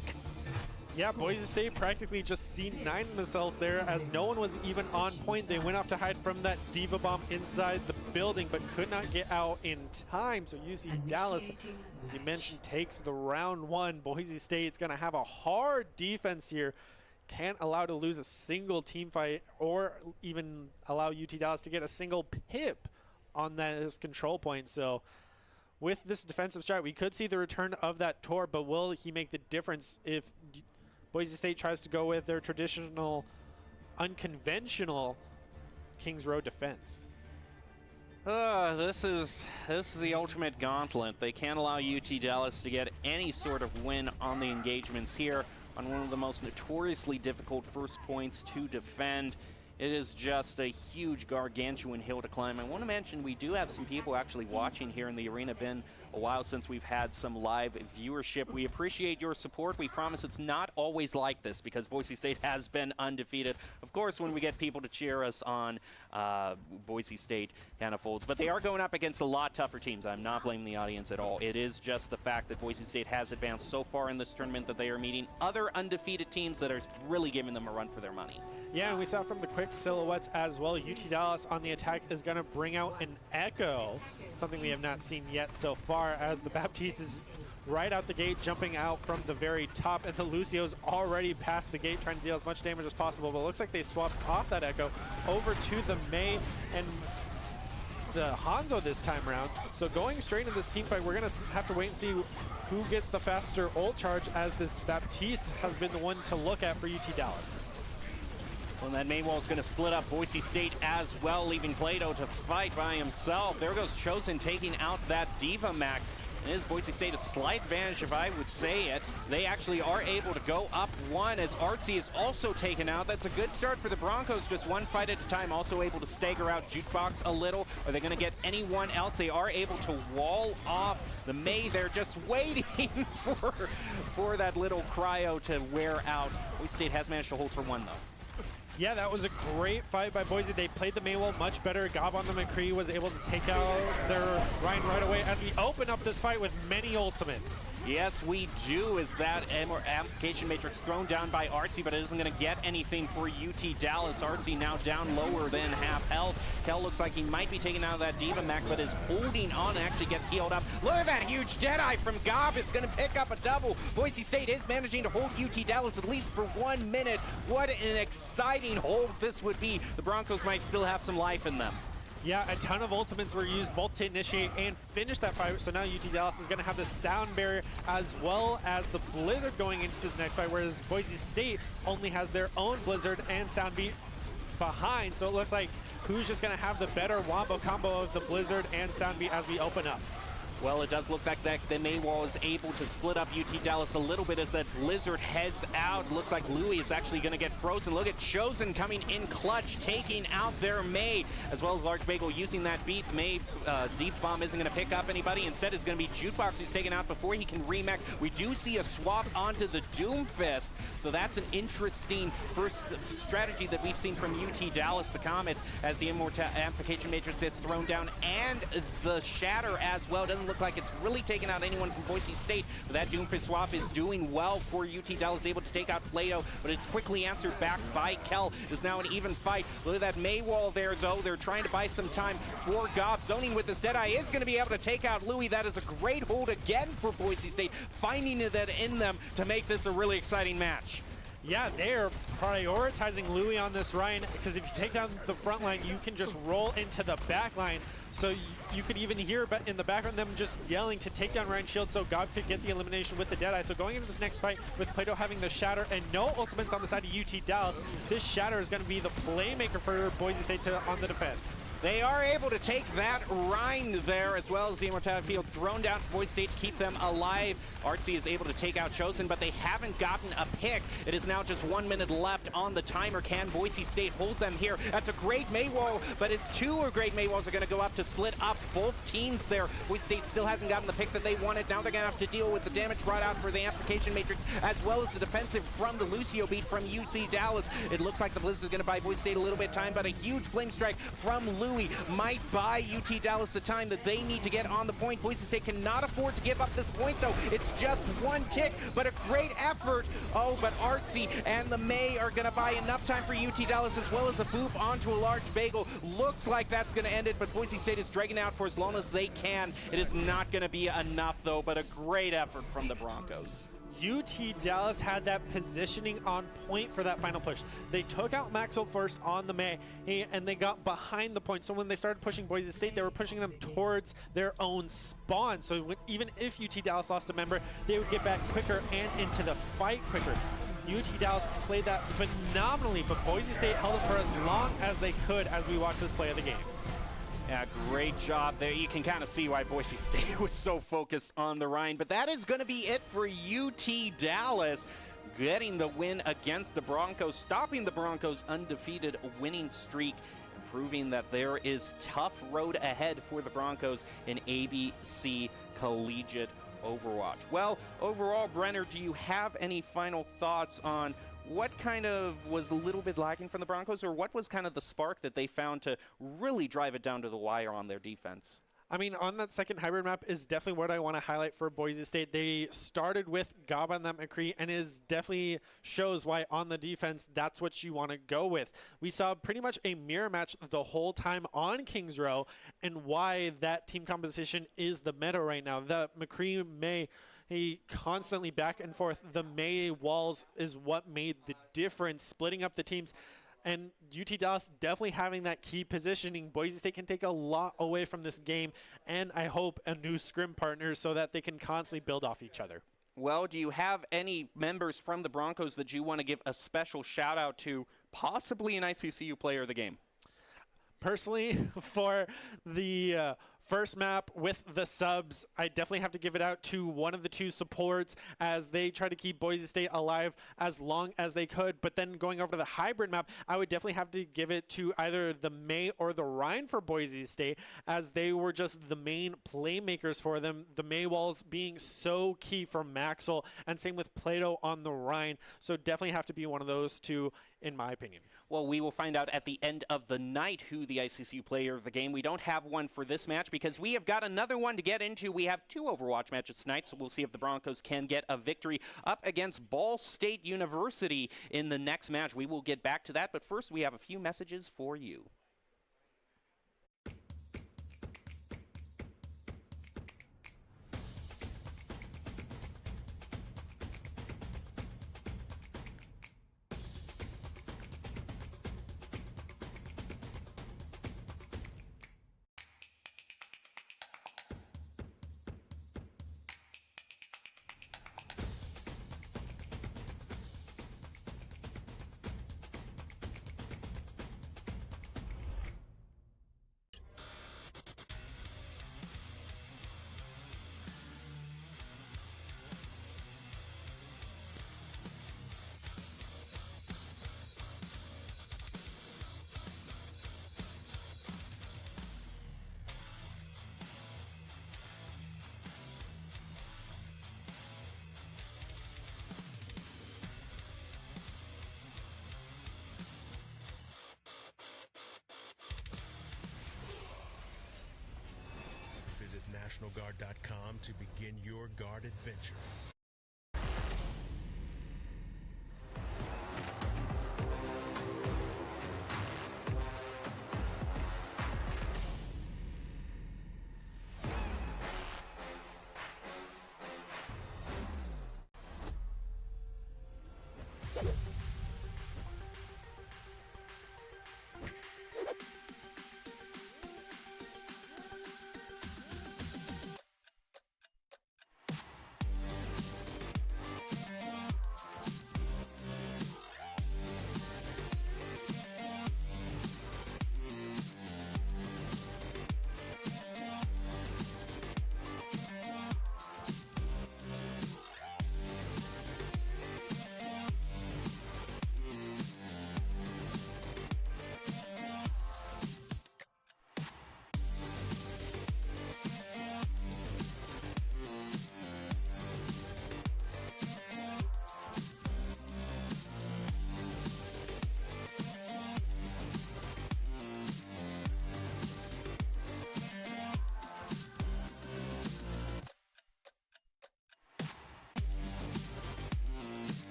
Yeah, Boise State practically just C9 themselves there, as no one was even on point. They went off to hide from that D.Va bomb inside the building, but could not get out in time. So UC Dallas, as you mentioned, takes the round one. Boise State's going to have a hard defense here. Can't allow to lose a single team fight, or even allow UT Dallas to get a single pip on this control point. So with this defensive strat, we could see the return of that Tor, but will he make the difference if Boise State tries to go with their traditional, unconventional Kings Road defense? This is the ultimate gauntlet. They can't allow UT Dallas to get any sort of win on the engagements here on one of the most notoriously difficult first points to defend. It is just a huge, gargantuan hill to climb. I want to mention we do have some people actually watching here in the arena. Been a while since we've had some live viewership. We appreciate your support. We promise it's not always like this, because Boise State has been undefeated. Of course, when we get people to cheer us on, Boise State kind of folds. But they are going up against a lot tougher teams. I'm not blaming the audience at all. It is just the fact that Boise State has advanced so far in this tournament that they are meeting other undefeated teams that are really giving them a run for their money. Yeah, and we saw from the quick silhouettes as well, UT Dallas on the attack is going to bring out an Echo, something we have not seen yet so far, as the Baptiste is right out the gate, jumping out from the very top, and the Lucio's already past the gate, trying to deal as much damage as possible. But it looks like they swapped off that Echo over to the May and the Hanzo this time around. So going straight into this team fight, we're going to have to wait and see who gets the faster ult charge, as this Baptiste has been the one to look at for UT Dallas. Well, that main wall is going to split up Boise State as well, leaving Plato to fight by himself. There goes Chosen taking out that D.Va Mac. It is Boise State a slight advantage, if I would say it. They actually are able to go up one, as Artsy is also taken out. That's a good start for the Broncos, just one fight at a time, also able to stagger out Jukebox a little. Are they going to get anyone else? They are able to wall off the May. They're just waiting for that little cryo to wear out. Boise State has managed to hold for one, though. Yeah, that was a great fight by Boise. They played the Maywell much better. Gob on the McCree was able to take out their Ryan right away, as we open up this fight with many ultimates. Yes, we do, as that amplification matrix thrown down by Artsy, but it isn't going to get anything for UT Dallas. Artsy now down lower than half health. Kel looks like he might be taking out that D.Va Mac, but is holding on and actually gets healed up. Look at that huge Deadeye from Gob. It's going to pick up a double. Boise State is managing to hold UT Dallas at least for 1 minute. What an exciting hold this would be. The Broncos might still have some life in them. Yeah, a ton of ultimates were used both to initiate and finish that fight. So now UT Dallas is going to have the sound barrier as well as the Blizzard going into this next fight, whereas Boise State only has their own Blizzard and sound beat behind. So it looks like who's just going to have the better wombo combo of the Blizzard and sound beat as we open up. Well, it does look like that the Maywall is able to split up UT Dallas a little bit as that Blizzard heads out. Looks like Louis is actually going to get frozen. Look at Chosen coming in clutch, taking out their May, as well as Large Bagel using that beat. May Deep Bomb isn't going to pick up anybody. Instead, it's going to be Jukebox who's taken out before he can remech. We do see a swap onto the Doomfist, so that's an interesting first strategy that we've seen from UT Dallas, the Comets, as the Amplification Matrix gets thrown down, and the Shatter as well. Doesn't look like it's really taken out anyone from Boise State, but that Doomfist swap is doing well for UT Dallas, able to take out Plato, but it's quickly answered back by Kel. It's now an even fight. Look at that Maywall there, though. They're trying to buy some time for Gob. Zoning with this Deadeye is going to be able to take out Louis. That is a great hold again for Boise State, finding that in them to make this a really exciting match. Yeah, they're prioritizing Louis on this Ryan, because if you take down the front line, you can just roll into the back line. So you could even hear in the background them just yelling to take down Ryan's shield so God could get the elimination with the Deadeye. So going into this next fight with Plato having the Shatter and no ultimates on the side of UT Dallas, this Shatter is going to be the playmaker for Boise State on the defense. They are able to take that Rhine there, as well as the Immortality Field thrown down for Boise State to keep them alive. Artsy is able to take out Chosen, but they haven't gotten a pick. It is now just 1 minute left on the timer. Can Boise State hold them here? That's a great Maywall, but it's two great Maywalls are going to go up to split up both teams there. Boise State still hasn't gotten the pick that they wanted. Now they're going to have to deal with the damage brought out for the Amplification Matrix, as well as the defensive from the Lucio beat from UC Dallas. It looks like the Blizzard is going to buy Boise State a little bit of time, but a huge Flame Strike from Louis might buy UT Dallas the time that they need to get on the point. Boise State cannot afford to give up this point, though. It's just one tick, but a great effort. Oh, but Artsy and the May are going to buy enough time for UT Dallas, as well as a boop onto a Large Bagel. Looks like that's going to end it, but Boise State is dragging out for as long as they can. It is not going to be enough, though, but a great effort from the Broncos. UT Dallas had that positioning on point for that final push. They took out Maxwell first on the May, and they got behind the point. So when they started pushing Boise State, they were pushing them towards their own spawn. So even if UT Dallas lost a member, they would get back quicker and into the fight quicker. UT Dallas played that phenomenally, but Boise State held it for as long as they could as we watched this play of the game. Yeah, great job there. You can kind of see why Boise State was so focused on the Rhine. But that is going to be it for UT Dallas, getting the win against the Broncos, stopping the Broncos' undefeated winning streak, and proving that there is tough road ahead for the Broncos in ABC Collegiate Overwatch. Well, overall, Brenner, do you have any final thoughts on what kind of was a little bit lacking from the Broncos, or what was kind of the spark that they found to really drive it down to the wire on their defense? I mean, on that second hybrid map is definitely what I want to highlight for Boise State. They started with Gob on that McCree, and it definitely shows why on the defense, that's what you want to go with. We saw pretty much a mirror match the whole time on Kings Row, and why that team composition is the meta right now. The McCree May, he constantly back and forth. The May walls is what made the difference, splitting up the teams. And UT Dallas definitely having that key positioning. Boise State can take a lot away from this game, and I hope a new scrim partner so that they can constantly build off each other. Well, do you have any members from the Broncos that you want to give a special shout out to, possibly an ICCU player of the game? Personally, for the first map with the subs, I definitely have to give it out to one of the two supports as they try to keep Boise State alive as long as they could. But then going over to the hybrid map, I would definitely have to give it to either the May or the Rhine for Boise State, as they were just the main playmakers for them. The May walls being so key for Maxwell, and same with Plato on the Rhine. So definitely have to be one of those two, in my opinion. Well, we will find out at the end of the night who the ICCU player of the game. We don't have one for this match because we have got another one to get into. We have two Overwatch matches tonight, so we'll see if the Broncos can get a victory up against Ball State University in the next match. We will get back to that, but first we have a few messages for you. NationalGuard.com to begin your guard adventure.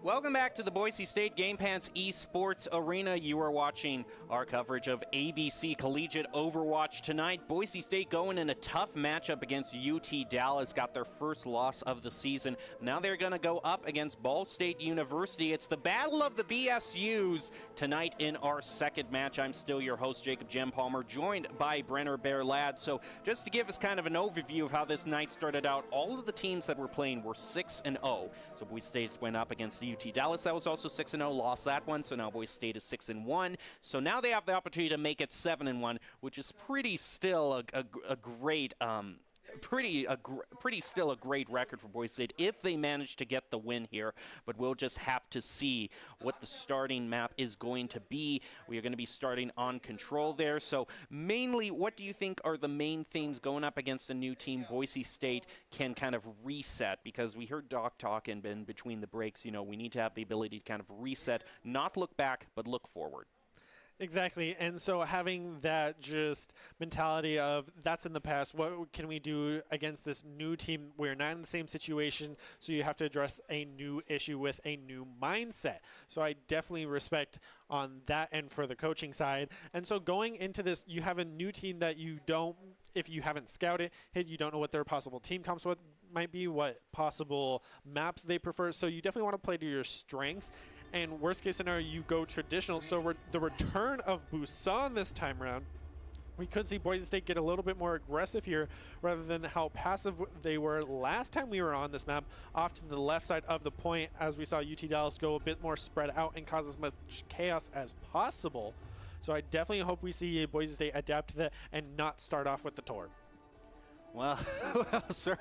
Welcome back to the Boise State Game Pants Esports Arena. You are watching our coverage of ABC Collegiate Overwatch tonight. Boise State going in a tough matchup against UT Dallas. Got their first loss of the season. Now they're going to go up against Ball State University. It's the battle of the BSUs tonight in our second match. I'm still your host, Jacob Jem Palmer, joined by Brenner Bear Ladd. So just to give us kind of an overview of how this night started out, all of the teams that were playing were 6-0. So Boise State went up against UT Dallas. That was also 6-0, lost that one. So now Boise State is 6-1. So now they have the opportunity to make it 7-1, which is pretty still a great still a great record for Boise State if they manage to get the win here. But we'll just have to see what the starting map is going to be. We are going to be starting on control there. So mainly, what do you think are the main things going up against a new team Boise State can kind of reset? Because we heard Doc talk and in between the breaks, you know, we need to have the ability to kind of reset, not look back, but look forward. Exactly, and so having that just mentality of that's in the past, what can we do against this new team? We're not in the same situation, so you have to address a new issue with a new mindset. So I definitely respect on that end for the coaching side. And so going into this, you have a new team that you don't, if you haven't scouted, you don't know what their possible team comps with might be, what possible maps they prefer. So you definitely want to play to your strengths. And worst case scenario, you go traditional. So the return of Busan this time around, we could see Boise State get a little bit more aggressive here rather than how passive they were last time we were on this map, off to the left side of the point, as we saw UT Dallas go a bit more spread out and cause as much chaos as possible. So I definitely hope we see Boise State adapt to that and not start off with the Tor. Well, sir,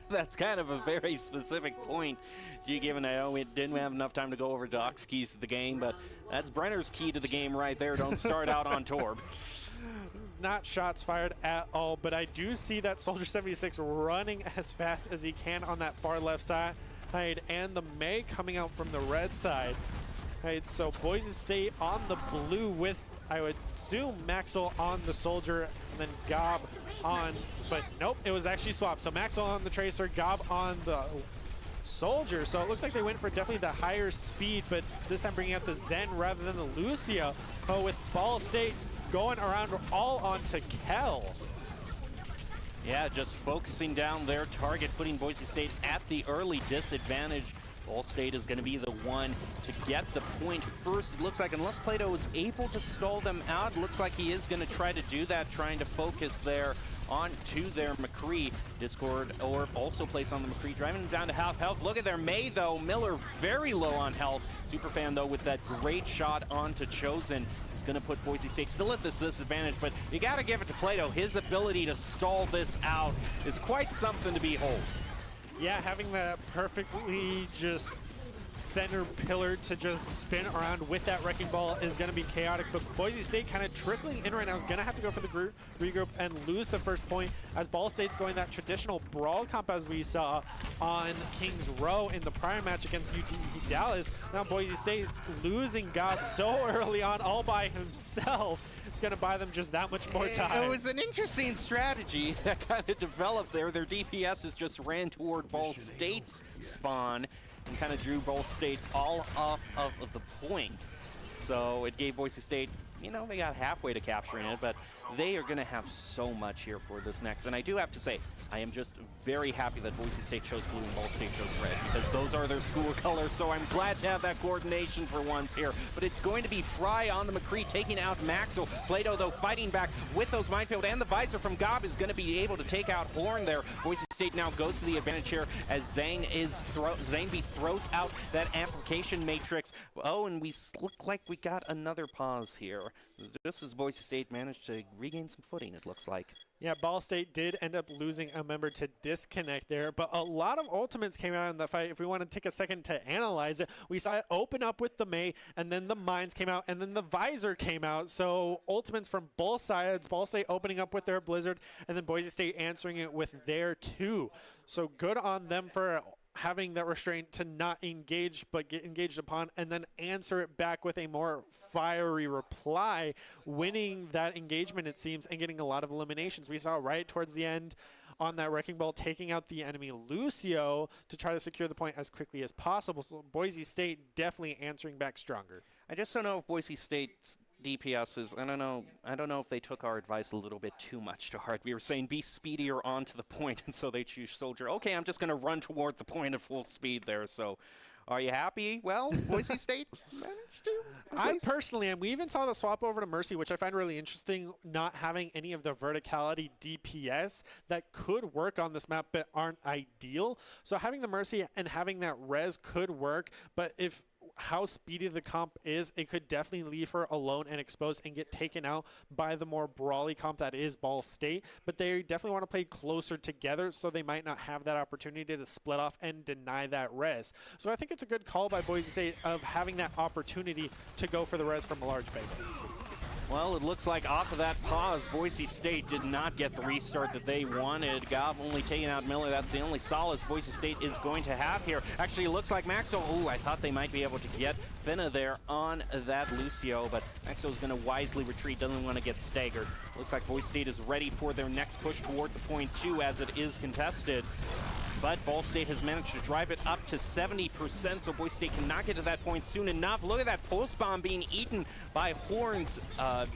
that's kind of a very specific point. Given I know we didn't have enough time to go over Doc's keys to the game, but that's Brenner's key to the game right there. Don't start out on Torb. Not shots fired at all, but I do see that Soldier 76 running as fast as he can on that far left side, and the May coming out from the red side. So Boise State on the blue with, I would assume, Maxwell on the Soldier, and then Gob on, but nope, it was actually swapped. So Maxwell on the Tracer, Gob on the Soldier. So it looks like they went for definitely the higher speed, but this time bringing out the Zen rather than the Lucio. With Ball State going around all onto Kell. Yeah, just focusing down their target, putting Boise State at the early disadvantage. Ball State is going to be the one to get the point first. It looks like, unless Plato is able to stall them out, it looks like he is going to try to do that, trying to focus there onto their McCree. Discord orb also placed on the McCree, driving him down to half health. Look at their May, though. Miller very low on health. Superfan, though, with that great shot onto Chosen, is going to put Boise State still at this disadvantage, but you got to give it to Plato. His ability to stall this out is quite something to behold. Yeah, having that perfectly just center pillar to just spin around with that wrecking ball is going to be chaotic, but Boise State kind of trickling in right now is going to have to go for the regroup and lose the first point, as Ball State's going that traditional brawl comp as we saw on Kings Row in the prior match against UT Dallas. Now Boise State losing God so early on all by himself. It's going to buy them just that much more time. It was an interesting strategy that kind of developed there. Their DPSs just ran toward Ball State's spawn and kind of drew Ball State all off of the point. So it gave Boise State, you know, they got halfway to capturing it, but they are going to have so much here for this next. And I do have to say, I am just very happy that Boise State chose blue and Ball State chose red, because those are their school colors, so I'm glad to have that coordination for once here. But it's going to be Fry on the McCree taking out Maxwell. Plato, though, fighting back with those minefield, and the visor from Gob is going to be able to take out Horn there. Boise State now goes to the advantage here as Zane Beast throws out that amplification matrix. Oh, and we look like we got another pause here. Just as Boise State managed to regain some footing, it looks like. Yeah, Ball State did end up losing a member to disconnect there, but a lot of ultimates came out in the fight. If we want to take a second to analyze it, we saw it open up with the May, and then the mines came out, and then the visor came out. So ultimates from both sides, Ball State opening up with their Blizzard, and then Boise State answering it with their 2. So good on them for having that restraint to not engage but get engaged upon, and then answer it back with a more fiery reply, winning that engagement, it seems, and getting a lot of eliminations. We saw right towards the end on that wrecking ball taking out the enemy Lucio to try to secure the point as quickly as possible. So Boise State definitely answering back stronger. I just don't know if Boise State's DPS is, I don't know if they took our advice a little bit too much to heart. We were saying be speedier onto the point, and so they choose Soldier. Okay, I'm just going to run toward the point at full speed there. So are you happy? Well, Boise State managed to. I personally am. We even saw the swap over to Mercy, which I find really interesting, not having any of the verticality DPS that could work on this map but aren't ideal. So having the Mercy and having that res could work, but if how speedy the comp is, it could definitely leave her alone and exposed and get taken out by the more brawly comp that is Ball State. But they definitely want to play closer together, so they might not have that opportunity to split off and deny that res. So I think it's a good call by Boise State of having that opportunity to go for the res from a large bagel. Well, it looks like off of that pause, Boise State did not get the restart that they wanted. Gob only taking out Miller. That's the only solace Boise State is going to have here. Actually, it looks like Maxo. Oh, I thought they might be able to get Finna there on that Lucio, but Maxo's going to wisely retreat. Doesn't want to get staggered. Looks like Boise State is ready for their next push toward the point 2 as it is contested. But Ball State has managed to drive it up to 70%, so Boise State cannot get to that point soon enough. Look at that post bomb being eaten by Horn's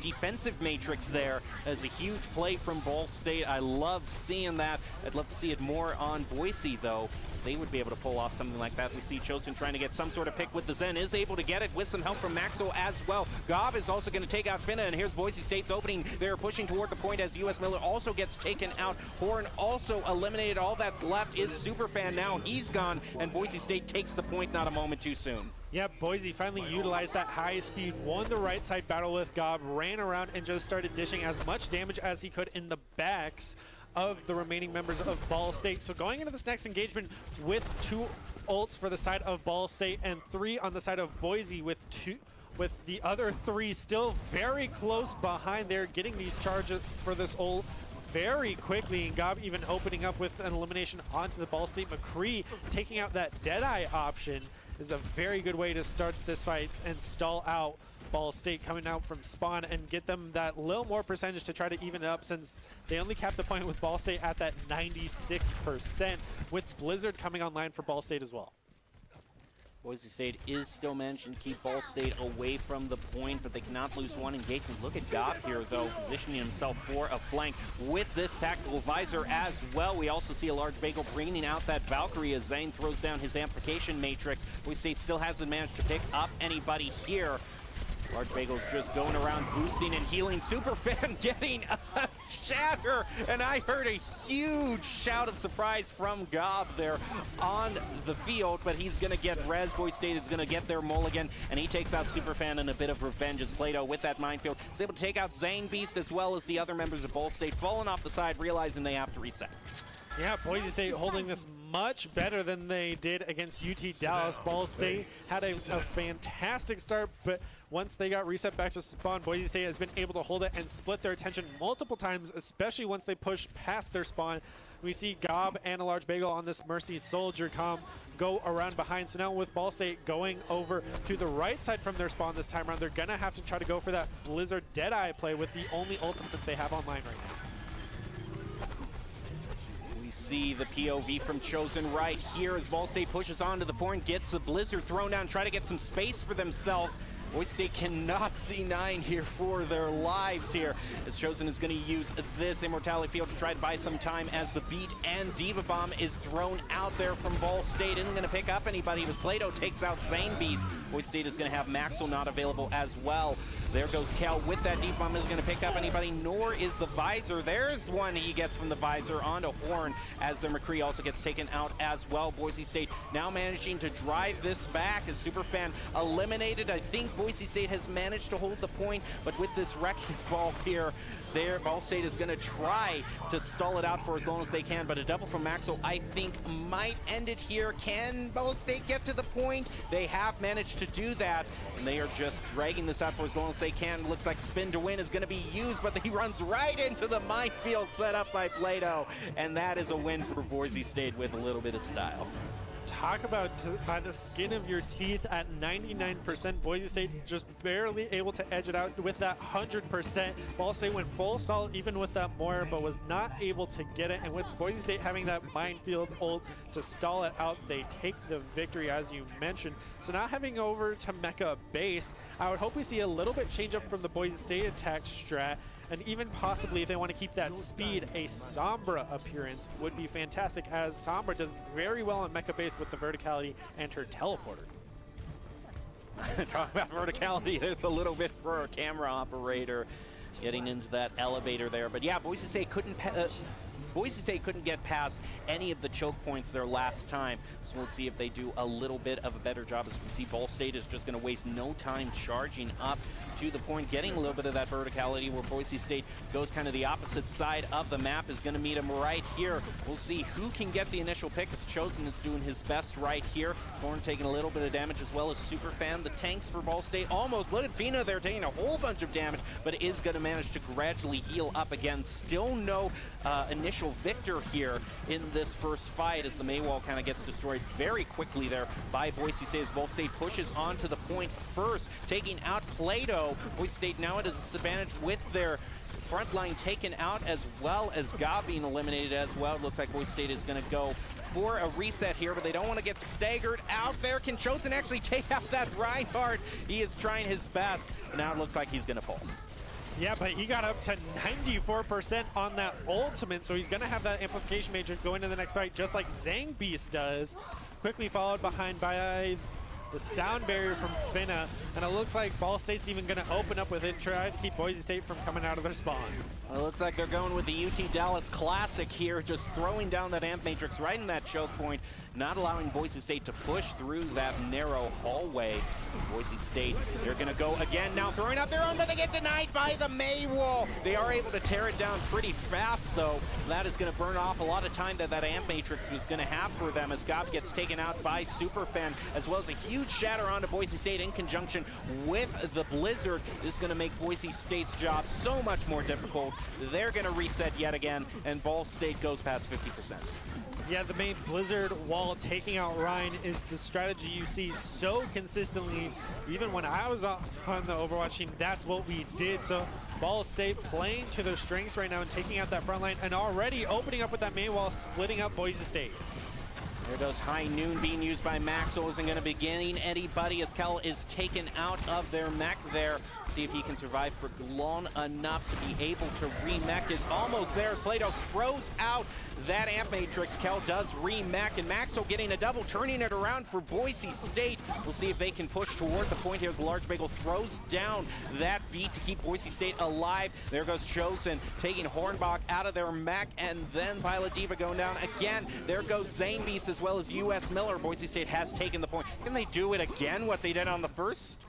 defensive matrix there. That's a huge play from Ball State. I love seeing that. I'd love to see it more on Boise, though. They would be able to pull off something like that. We see Chosen trying to get some sort of pick with the Zen, is able to get it with some help from Maxo as well. Gob is also going to take out Finna, and here's Boise State's opening. They're pushing toward the point as US Miller also gets taken out. Horn also eliminated. All that's left is Superfan now. He's gone, and Boise State takes the point not a moment too soon. Yeah, Boise finally utilized that high speed, won the right side battle with Gob, ran around and just started dishing as much damage as he could in the backs of the remaining members of Ball State. So going into this next engagement with 2 ults for the side of Ball State and 3 on the side of Boise, with the other 3 still very close behind there, getting these charges for this ult very quickly, and Gob even opening up with an elimination onto the Ball State McCree. Taking out that Deadeye option is a very good way to start this fight and stall out Ball State coming out from spawn and get them that little more percentage to try to even it up, since they only capped the point with Ball State at that 96%, with Blizzard coming online for Ball State as well. Boise State is still managing to keep Ball State away from the point, but they cannot lose one engagement. Look at Gob here, though, positioning himself for a flank with this tactical visor as well. We also see a large bagel bringing out that Valkyrie as Zane throws down his amplification matrix. Boise State still hasn't managed to pick up anybody here. Large Bagel's just going around boosting and healing. Superfan getting a shatter, and I heard a huge shout of surprise from Gob there on the field, but he's going to get res. Boise State is going to get their mulligan, and he takes out Superfan in a bit of revenge as Plato with that minefield is able to take out Zane Beast as well as the other members of Ball State, falling off the side, realizing they have to reset. Yeah, Boise State holding this much better than they did against UT Dallas. Ball State had a fantastic start, but once they got reset back to spawn, Boise State has been able to hold it and split their attention multiple times, especially once they push past their spawn. We see Gob and a Large Bagel on this Mercy Soldier go around behind. So now with Ball State going over to the right side from their spawn this time around, they're going to have to try to go for that Blizzard Deadeye play with the only ultimate that they have online right now. See the POV from Chosen right here as Ball State pushes onto the point, gets the Blizzard thrown down, try to get some space for themselves. Boise State cannot see 9 here for their lives here, as Chosen is going to use this Immortality Field to try to buy some time as the Beat and Diva Bomb is thrown out there from Ball State. Isn't going to pick up anybody as Plato takes out Zane Beast. Boise State is going to have Maxwell not available as well. There goes Cal with that Diva Bomb, isn't going to pick up anybody, nor is the Visor. There's one he gets from the Visor onto Horn, as the McCree also gets taken out as well. Boise State now managing to drive this back as Superfan eliminated. I think Boise State has managed to hold the point, but with this wrecking ball here, Ball State is going to try to stall it out for as long as they can, but a double from Maxwell, I think, might end it here. Can Ball State get to the point? They have managed to do that, and they are just dragging this out for as long as they can. Looks like Spin to Win is going to be used, but he runs right into the minefield set up by Plato, and that is a win for Boise State with a little bit of style. Talk about by the skin of your teeth at 99%. Boise State just barely able to edge it out with that 100%. Ball State went full assault even with that Moira, but was not able to get it. And with Boise State having that minefield ult to stall it out, they take the victory, as you mentioned. So now heading over to Mecha base, I would hope we see a little bit change up from the Boise State attack strat. And even possibly, if they want to keep that speed, a Sombra appearance would be fantastic, as Sombra does very well on Mecha base with the verticality and her teleporter. Talk about verticality, there's a little bit for our camera operator getting into that elevator there. But yeah, Boise State couldn't get past any of the choke points their last time. So we'll see if they do a little bit of a better job. As we see, Ball State is just going to waste no time charging up to the point, getting a little bit of that verticality, where Boise State goes kind of the opposite side of the map, is going to meet them right here. We'll see who can get the initial pick, as Chosen is doing his best right here. Thorn taking a little bit of damage, as well as Superfan. The tanks for Ball State almost, look at Fina there taking a whole bunch of damage, but is going to manage to gradually heal up again. Still no initial victor here in this first fight, as the Maywall kind of gets destroyed very quickly there by Boise State, as Ball State pushes onto the point first, taking out Plato. Boise State now at a disadvantage with their front line taken out, as well as Gob being eliminated as well. It looks like Boise State is going to go for a reset here, but they don't want to get staggered out there. Can Chosen actually take out that Reinhardt? He is trying his best. Now it looks like he's going to fall. Yeah, but he got up to 94% on that ultimate, so he's going to have that amplification matrix go into the next fight, just like Zang Beast does. Quickly followed behind by the sound barrier from Finna, and it looks like Ball State's even going to open up with it, try to keep Boise State from coming out of their spawn. Well, it looks like they're going with the UT Dallas Classic here, just throwing down that amp matrix right in that choke point, not allowing Boise State to push through that narrow hallway. Boise State, they're going to go again now, throwing out their own, but they get denied by the Maywall. They are able to tear it down pretty fast, though. That is going to burn off a lot of time that amp matrix was going to have for them, as Gob gets taken out by Superfan, as well as a huge shatter onto Boise State in conjunction with the Blizzard. This is going to make Boise State's job so much more difficult. They're going to reset yet again, and Ball State goes past 50%. Yeah, the main Blizzard wall taking out Ryan is the strategy you see so consistently. Even when I was on the Overwatch team, that's what we did. So Ball State playing to their strengths right now and taking out that front line, and already opening up with that main wall, splitting up Boise State. There goes High Noon being used by Maxwell. Isn't going to be getting anybody as Kel is taken out of their mech there. See if he can survive for long enough to be able to remech. Is almost there as Plato throws out that amp matrix. Kel does remech, and Maxwell getting a double, turning it around for Boise State. We'll see if they can push toward the point here as the Large Bagel throws down that beat to keep Boise State alive. There goes Chosen taking Hornbach out of their mech, and then Pilot Diva going down again. There goes Zane Beast as well as US Miller. Boise State has taken the point. Can they do it again, what they did on the first?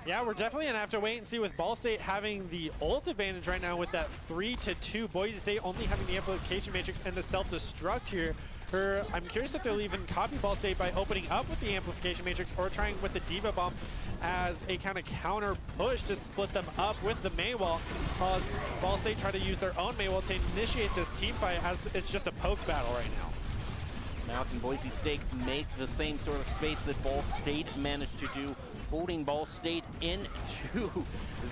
Yeah, we're definitely going to have to wait and see with Ball State having the ult advantage right now with that 3-2. Boise State only having the amplification matrix and the self-destruct here. I'm curious if they'll even copy Ball State by opening up with the amplification matrix or trying with the Diva Bomb as a kind of counter push to split them up with the Maywall. Ball State try to use their own Maywall to initiate this team fight as it's just a poke battle right now. Now can Boise State make the same sort of space that Ball State managed to do, holding Ball State into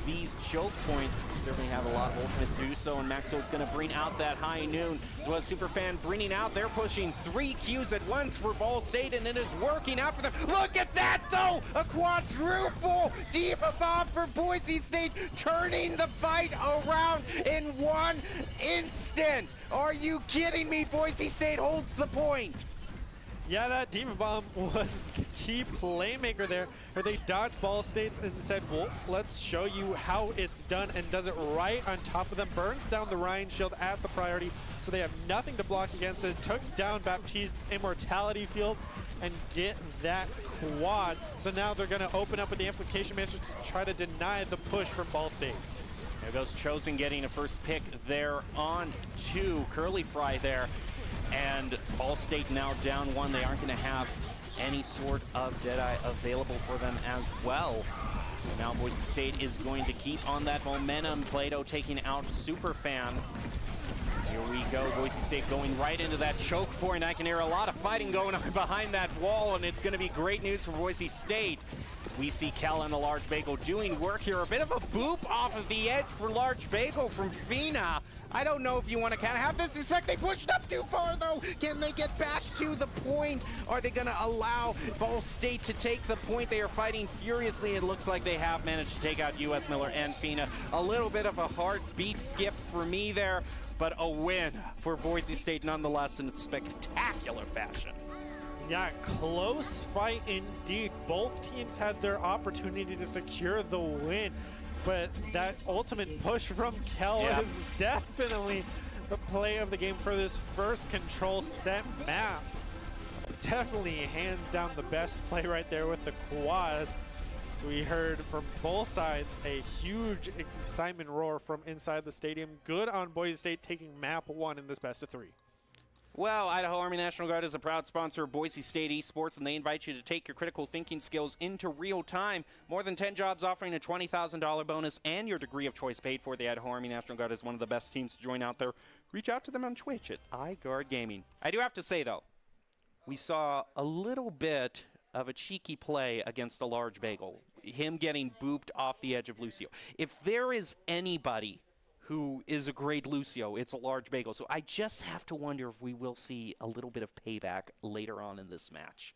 these choke points? Certainly have a lot of ultimates to do so, and Maxwell's going to bring out that High Noon, as well as Superfan bringing out. They're pushing 3 Qs at once for Ball State, and it is working out for them. Look at that, though! A quadruple Diva Bomb for Boise State, turning the fight around in 1 instant. Are you kidding me? Boise State holds the point. Yeah, that Diva Bomb was the key playmaker there, where they dodged Ball States and said, well, let's show you how it's done, and does it right on top of them. Burns down the Ryan shield as the priority, so they have nothing to block against it. Took down Baptiste's immortality field and get that quad. So now they're going to open up with the amplification matrix to try to deny the push from Ball State. There goes Chosen getting a first pick there on 2. Curly Fry there. And Ball State now down 1. They aren't going to have any sort of Deadeye available for them as well. So now Boise State is going to keep on that momentum. Plato taking out Superfan. Here we go. Boise State going right into that choke point. I can hear a lot of fighting going on behind that wall, and it's going to be great news for Boise State. As we see Kel and the Large Bagel doing work here. A bit of a boop off of the edge for Large Bagel from Fina. I don't know if you want to kind of have this respect. They pushed up too far, though. Can they get back to the point? Are they going to allow Ball State to take the point? They are fighting furiously. It looks like they have managed to take out US Miller and Fina. A little bit of a hard beat skip for me there, but a win for Boise State nonetheless in spectacular fashion. Yeah, close fight indeed. Both teams had their opportunity to secure the win, but that ultimate push from Kel is definitely the play of the game for this first control set map. Definitely hands down the best play right there with the quad. So we heard from both sides a huge excitement roar from inside the stadium. Good on Boise State taking map 1 in this best of 3. Well, Idaho Army National Guard is a proud sponsor of Boise State Esports, and they invite you to take your critical thinking skills into real time. More than 10 jobs offering a $20,000 bonus and your degree of choice paid for. The Idaho Army National Guard is one of the best teams to join out there. Reach out to them on Twitch at iGuard Gaming. I do have to say, though, we saw a little bit of a cheeky play against a Large Bagel. Him getting booped off the edge of Lucio. If there is anybody who is a great Lucio, it's a Large Bagel. So I just have to wonder if we will see a little bit of payback later on in this match.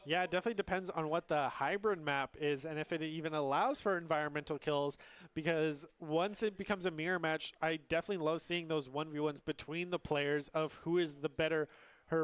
Yeah, it definitely depends on what the hybrid map is and if it even allows for environmental kills, because once it becomes a mirror match, I definitely love seeing those 1v1s between the players of who is the better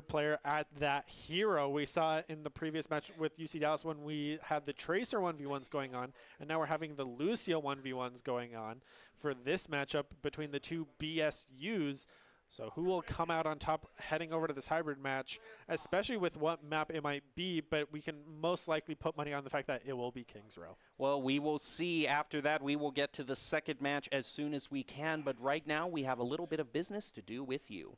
player at that hero. We saw it in the previous match with UC Dallas when we had the Tracer 1v1s going on, and now we're having the Lucio 1v1s going on for this matchup between the two BSUs. So who will come out on top heading over to this hybrid match, especially with what map it might be, but we can most likely put money on the fact that it will be Kings Row. Well, we will see after that. We will get to the second match as soon as we can, but right now we have a little bit of business to do with you.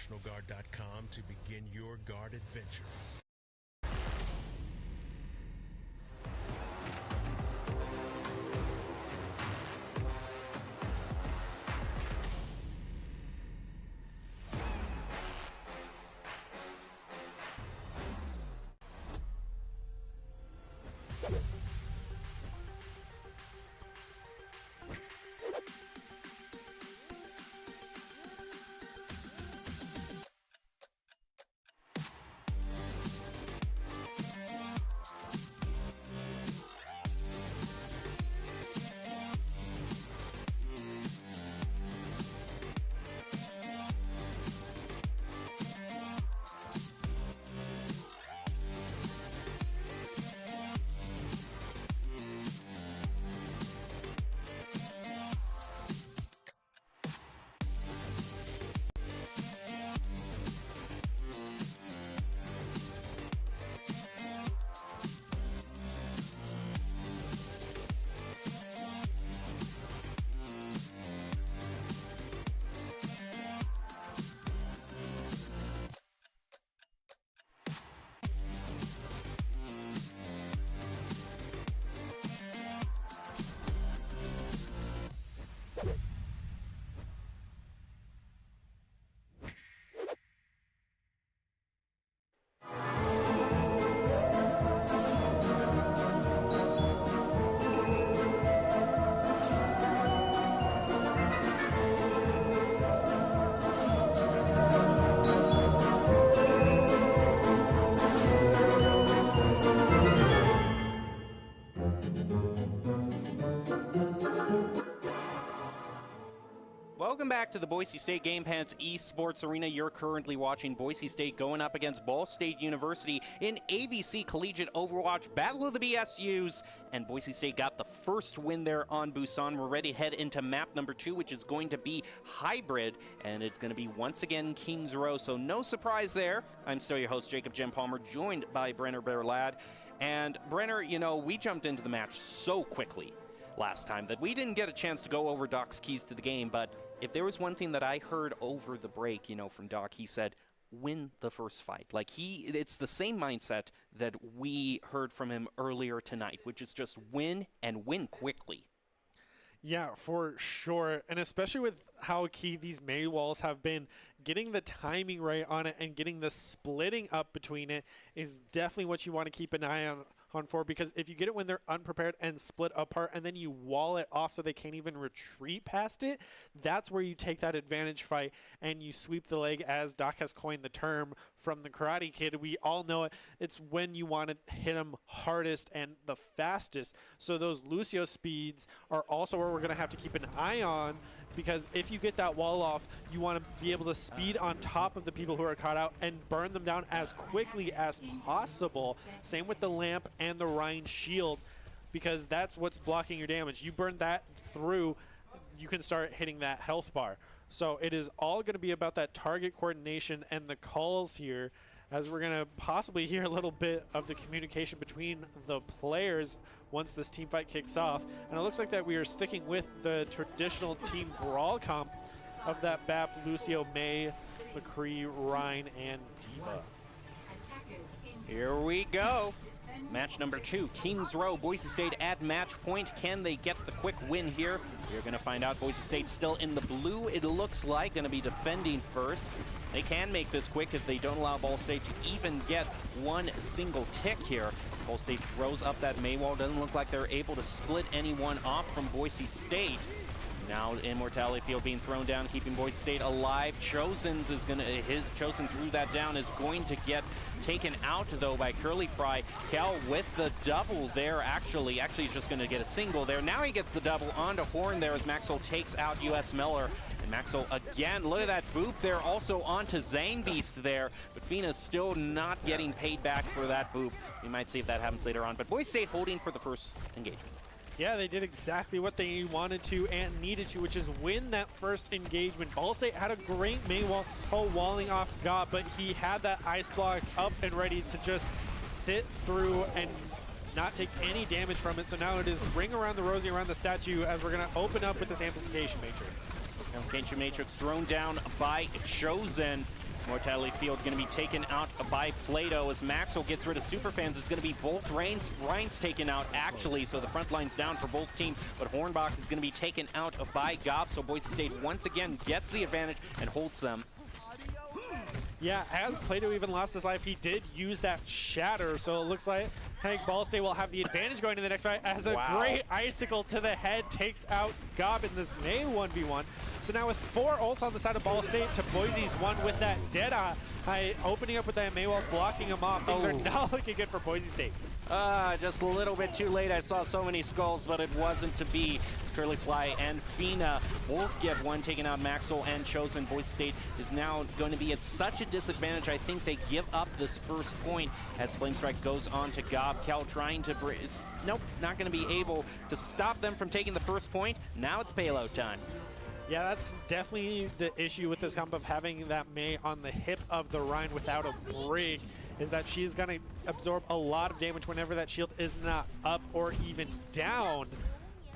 NationalGuard.com to begin your guard adventure. Welcome back to the Boise State Game Pants Esports Arena. You're currently watching Boise State going up against Ball State University in ABC Collegiate Overwatch Battle of the BSUs. And Boise State got the first win there on Busan. We're ready to head into map number 2, which is going to be hybrid. And it's going to be once again Kings Row. So no surprise there. I'm still your host, Jacob Jem Palmer, joined by Brenner Bear Ladd. And Brenner, you know, we jumped into the match so quickly last time that we didn't get a chance to go over Doc's keys to the game. But if there was one thing that I heard over the break, you know, from Doc, he said, win the first fight. Like, it's the same mindset that we heard from him earlier tonight, which is just win and win quickly. Yeah, for sure. And especially with how key these May walls have been, getting the timing right on it and getting the splitting up between it is definitely what you want to keep an eye on for, because if you get it when they're unprepared and split apart and then you wall it off so they can't even retreat past it, that's where you take that advantage fight and you sweep the leg, as Doc has coined the term from the Karate Kid. We all know it. It's when you want to hit them hardest and the fastest. So those Lucio speeds are also where we're going to have to keep an eye on, because if you get that wall off, you want to be able to speed on top of the people who are caught out and burn them down as quickly as possible. Same with the lamp and the Rhine shield, because that's what's blocking your damage. You burn that through, you can start hitting that health bar. So it is all going to be about that target coordination and the calls here, as we're going to possibly hear a little bit of the communication between the players once this team fight kicks off. And it looks like that we are sticking with the traditional team brawl comp of that BAP, Lucio, May, McCree, Rhine, and Diva. Here we go. Match number 2, Kings Row, Boise State at match point. Can they get the quick win here? We're going to find out. Boise State still in the blue, it looks like, going to be defending first. They can make this quick if they don't allow Ball State to even get one single tick here. Ball State throws up that May wall. Doesn't look like they're able to split anyone off from Boise State. Now Immortality Field being thrown down, keeping Boise State alive. Chosen's is gonna, Chosen threw that down, is going to get taken out though by Curly Fry. Cal with the double there, actually he's just gonna get a single there. Now he gets the double onto Horn there as Maxwell takes out US Miller. And Maxwell again, look at that boop there, also onto Zane Beast there. But Fina's still not getting paid back for that boop. We might see if that happens later on. But Boise State holding for the first engagement. Yeah, they did exactly what they wanted to and needed to, which is win that first engagement. Ball State had a great main wall, walling off God, but he had that ice block up and ready to just sit through and not take any damage from it. So now it is ring around the rosy around the statue, as we're going to open up with this amplification matrix. Amplification matrix thrown down by Chosen. Mortality Field going to be taken out by Plato as Maxwell gets rid of Superfans. It's going to be both Rhines taken out, actually, so the front line's down for both teams, but Hornbach is going to be taken out by Gob, so Boise State once again gets the advantage and holds them. Yeah, as Plato even lost his life, he did use that shatter, so it looks like Ball State will have the advantage going to the next fight as a great icicle to the head takes out Gob in this May 1v1. So now with 4 ults on the side of Ball State to Boise's 1 with that Deadeye, opening up with that Maywall, blocking him off. Things are not looking good for Boise State. Just a little bit too late. I saw so many skulls, but it wasn't to be. It's Curly Fly and Fina both get one, taking out Maxwell and Chosen. Boise State is now going to be at such a disadvantage. I think they give up this first point as Flamestrike goes on to Gob. Cal trying to nope, not going to be able to stop them from taking the first point. Now it's payload time. Yeah, that's definitely the issue with this comp of having that May on the hip of the Rhine without a break, is that she's going to absorb a lot of damage whenever that shield is not up or even down.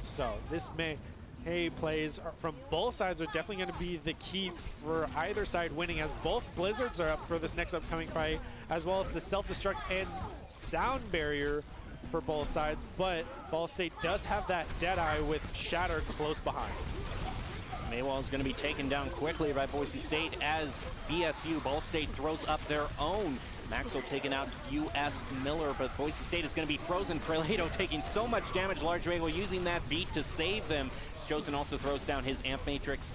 So this May plays from both sides are definitely going to be the key for either side winning, as both Blizzards are up for this next upcoming fight, as well as the self-destruct and sound barrier for both sides. But Ball State does have that Deadeye with Shatter close behind. Maywall is going to be taken down quickly by Boise State as BSU, Ball State, throws up their own. Maxwell taking out U.S. Miller, but Boise State is going to be frozen. Prelato taking so much damage. Large Maywall using that beat to save them. Chosen also throws down his Amp Matrix.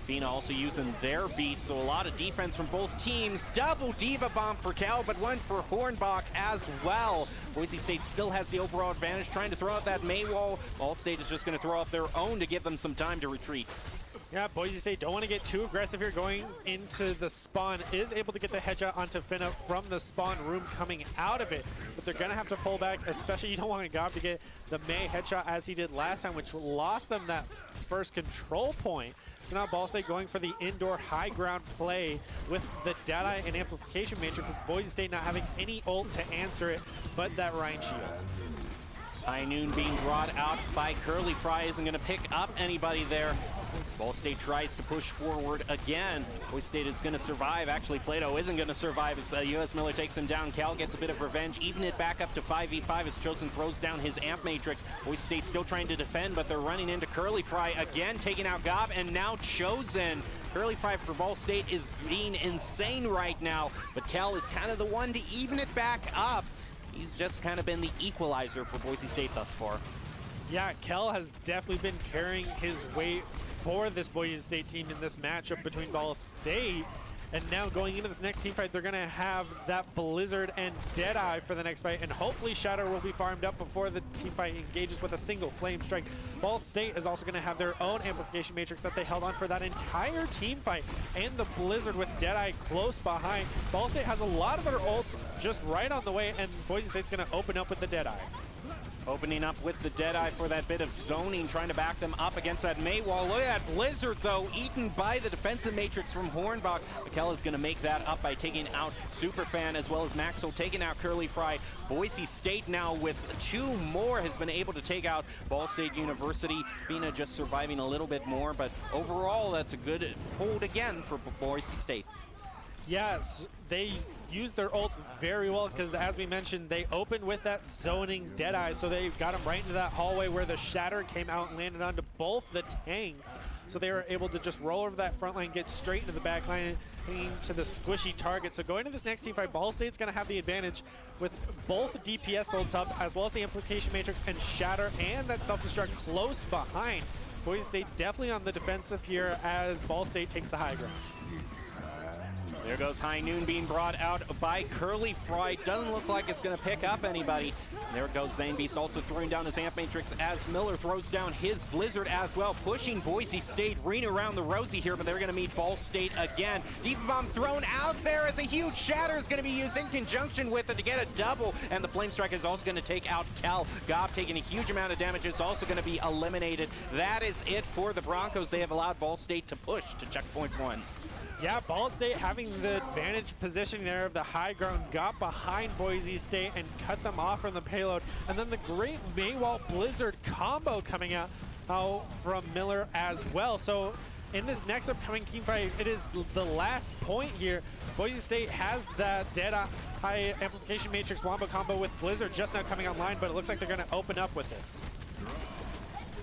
Fina also using their beat, so a lot of defense from both teams. Double Diva Bomb for Cal, but one for Hornbach as well. Boise State still has the overall advantage, trying to throw out that Maywall. Ball State is just going to throw out their own to give them some time to retreat. Yeah, Boise State don't want to get too aggressive here going into the spawn. Is able to get the headshot onto Finna from the spawn room coming out of it. But they're going to have to pull back, especially you don't want Gob to get the May headshot as he did last time, which lost them that first control point. So now Ball State going for the indoor high ground play with the Deadeye and Amplification Matrix, with Boise State not having any ult to answer it but that Rhine shield. High Noon being brought out by Curly Fry isn't going to pick up anybody there. Ball State tries to push forward again. Boise State is going to survive. Actually, Plato isn't going to survive as U.S. Miller takes him down. Cal gets a bit of revenge, even it back up to 5v5 as Chosen throws down his Amp Matrix. Boise State still trying to defend, but they're running into Curly Fry again, taking out Gob, and now Chosen. Curly Fry for Ball State is being insane right now, but Cal is kind of the one to even it back up. He's just kind of been the equalizer for Boise State thus far. Yeah, Kel has definitely been carrying his weight for this Boise State team in this matchup between Ball State. And now going into this next team fight, they're going to have that Blizzard and Deadeye for the next fight. And hopefully Shatter will be farmed up before the team fight engages with a single Flame Strike. Ball State is also going to have their own Amplification Matrix that they held on for that entire team fight. And the Blizzard with Deadeye close behind. Ball State has a lot of their ults just right on the way, and Boise State's going to open up with the Deadeye. Opening up with the Deadeye for that bit of zoning, trying to back them up against that Maywall. Look at that Blizzard, though, eaten by the defensive matrix from Hornbach. McKell is going to make that up by taking out Superfan, as well as Maxwell taking out Curly Fry. Boise State now with 2 more has been able to take out Ball State University. Fina just surviving a little bit more, but overall, that's a good hold again for Boise State. Yes, they used their ults very well because, as we mentioned, they opened with that zoning Deadeye, so they got him right into that hallway where the Shatter came out and landed onto both the tanks. So they were able to just roll over that front line, get straight into the back line, to the squishy target. So going to this next team fight, Ball State's going to have the advantage with both DPS ults up, as well as the Amplification Matrix and Shatter and that self-destruct close behind. Boise State definitely on the defensive here as Ball State takes the high ground. There goes High Noon being brought out by Curly Fry. Doesn't look like it's going to pick up anybody. There goes Zane Beast also throwing down his Amp Matrix as Miller throws down his Blizzard as well, pushing Boise State. Reen around the Rosie here, but they're going to meet Ball State again. Diva Bomb thrown out there as a huge Shatter is going to be used in conjunction with it to get a double, and the Flame Strike is also going to take out Cal. Gob taking a huge amount of damage is also going to be eliminated. That is it for the Broncos. They have allowed Ball State to push to checkpoint 1. Yeah, Ball State having the advantage positioning there of the high ground, got behind Boise State and cut them off from the payload. And then the great Maywall Blizzard combo coming out from Miller as well. So in this next upcoming team fight, it is the last point here. Boise State has that Deadeye Amplification Matrix Wombo combo with Blizzard just now coming online, but it looks like they're going to open up with it.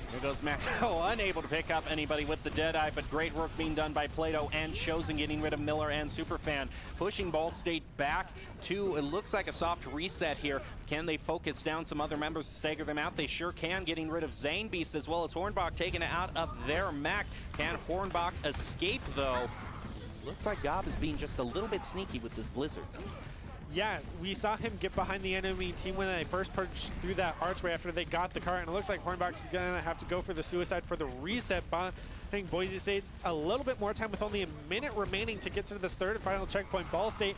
Here goes Maxwell, unable to pick up anybody with the Deadeye, but great work being done by Plato and Chosen, getting rid of Miller and Superfan, pushing Ball State back to, it looks like a soft reset here. Can they focus down some other members to stagger them out? They sure can, getting rid of Zane Beast as well as Hornbach, taking it out of their mech. Can Hornbach escape, though? Looks like Gob is being just a little bit sneaky with this Blizzard. Yeah, we saw him get behind the enemy team when they first purged through that archway after they got the car, and it looks like Hornbach's gonna have to go for the suicide for the reset bot. I think Boise State a little bit more time with only a minute remaining to get to this third and final checkpoint. Ball State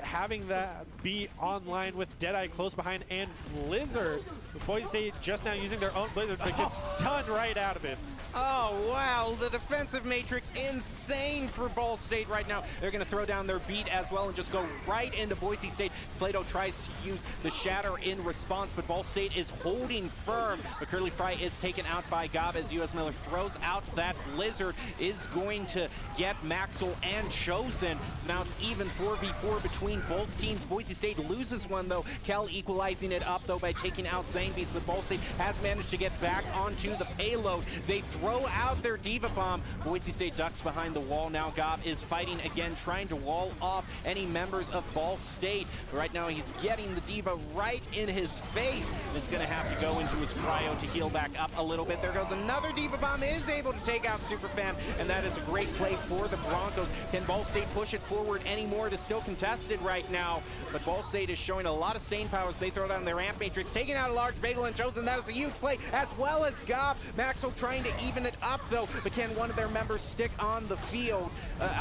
having that be online with Deadeye close behind and Blizzard. Boise State just now using their own Blizzard, but gets stunned right out of it. Oh, wow. The defensive matrix insane for Ball State right now. They're going to throw down their beat as well and just go right into Boise State. Plato tries to use the shatter in response, but Ball State is holding firm. But Curly Fry is taken out by Gob as US Miller throws out that Blizzard, is going to get Maxwell and Chosen. So now it's even 4v4 between both teams. Boise State loses one, though. Cal equalizing it up, though, by taking out Zane Beast, but Ball State has managed to get back onto the payload. They throw out their Diva Bomb. Boise State ducks behind the wall. Now Gob is fighting again, trying to wall off any members of Ball State. Right now he's getting the Diva right in his face. It's going to have to go into his cryo to heal back up a little bit. There goes another Diva Bomb, is able to take out Superfan, and that is a great play for the Broncos. Can Ball State push it forward anymore? It is still contested right now, but Ball State is showing a lot of staying powers. They throw down their Amp Matrix, taking out a large Bagel and Chosen. That is a huge play, as well as Gob. Maxwell trying to even it up, though, but can one of their members stick on the field,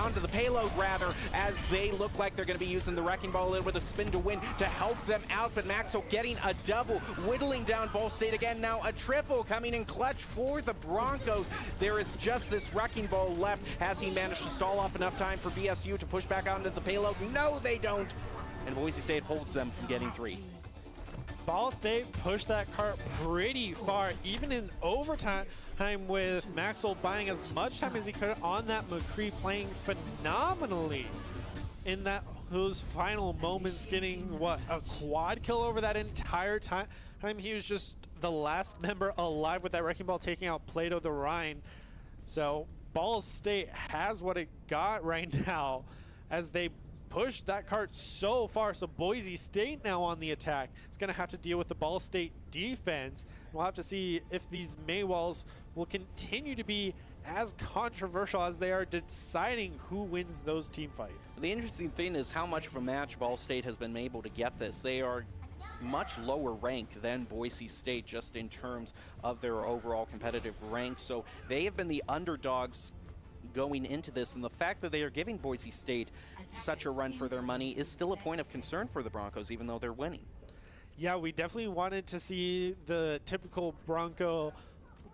onto the payload rather, as they look like they're going to be using the Wrecking Ball, a little bit of spin to win to help them out, but Maxwell getting a double, whittling down Ball State again. Now a triple coming in clutch for the Broncos. There is just this Wrecking Ball left. Has he managed to stall off enough time for BSU to push back onto the payload? No, they don't. And Boise State holds them from getting 3. Ball State pushed that cart pretty far, even in overtime, with Maxwell buying as much time as he could on that McCree, playing phenomenally in those final moments, getting what, a quad kill over that entire time. He was just the last member alive with that Wrecking Ball, taking out Plato the Rhine. So Ball State has what it got right now as they pushed that cart so far. So Boise State now on the attack. It's going to have to deal with the Ball State defense. We'll have to see if these Maywalls will continue to be as controversial as they are deciding who wins those team fights. The interesting thing is how much of a match Ball State has been able to get this. They are much lower rank than Boise State just in terms of their overall competitive rank. So they have been the underdogs going into this, and the fact that they are giving Boise State such a run for their money is still a point of concern for the Broncos, even though they're winning. Yeah, we definitely wanted to see the typical Bronco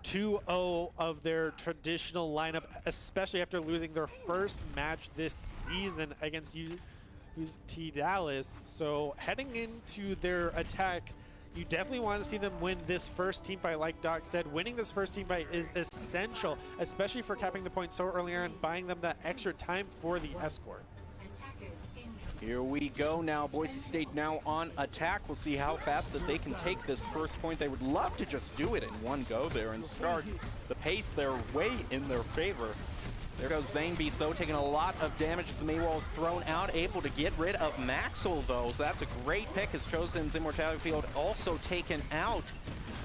2-0 of their traditional lineup, especially after losing their first match this season against UT Dallas. So heading into their attack, you definitely want to see them win this first team fight. Like Doc said, winning this first team fight is essential, especially for capping the points so early on and buying them that extra time for the escort. Here we go now. Boise State now on attack. We'll see how fast that they can take this first point. They would love to just do it in one go there and start the pace their way in their favor. There goes Zane Beast, though, taking a lot of damage as the Maywall is thrown out, able to get rid of Maxwell, though. So that's a great pick, as Chosen's Immortality Field also taken out.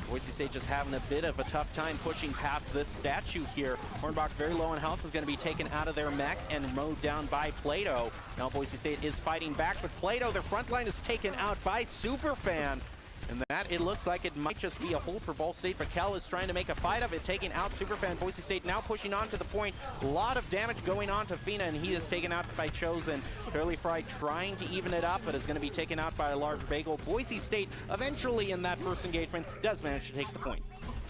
Boise State just having a bit of a tough time pushing past this statue here. Hornbach very low on health, is going to be taken out of their mech and mowed down by Plato. Now Boise State is fighting back, but Plato, their front line, is taken out by Superfan. And that, it looks like it might just be a hold for Ball State, but Kel is trying to make a fight of it, taking out Superfan. Boise State now pushing on to the point. A lot of damage going on to Fina, and he is taken out by Chosen. Curly Fry trying to even it up, but is going to be taken out by a large Bagel. Boise State, eventually in that first engagement, does manage to take the point.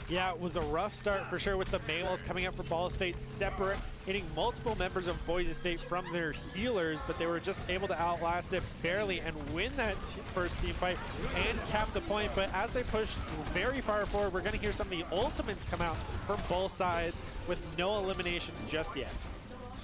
Yeah, it was a rough start for sure with the Maywalls coming up for Ball State separate, hitting multiple members of Boise State from their healers, but they were just able to outlast it barely and win that first team fight and cap the point. But as they push very far forward, we're going to hear some of the ultimates come out from both sides. with no eliminations just yet.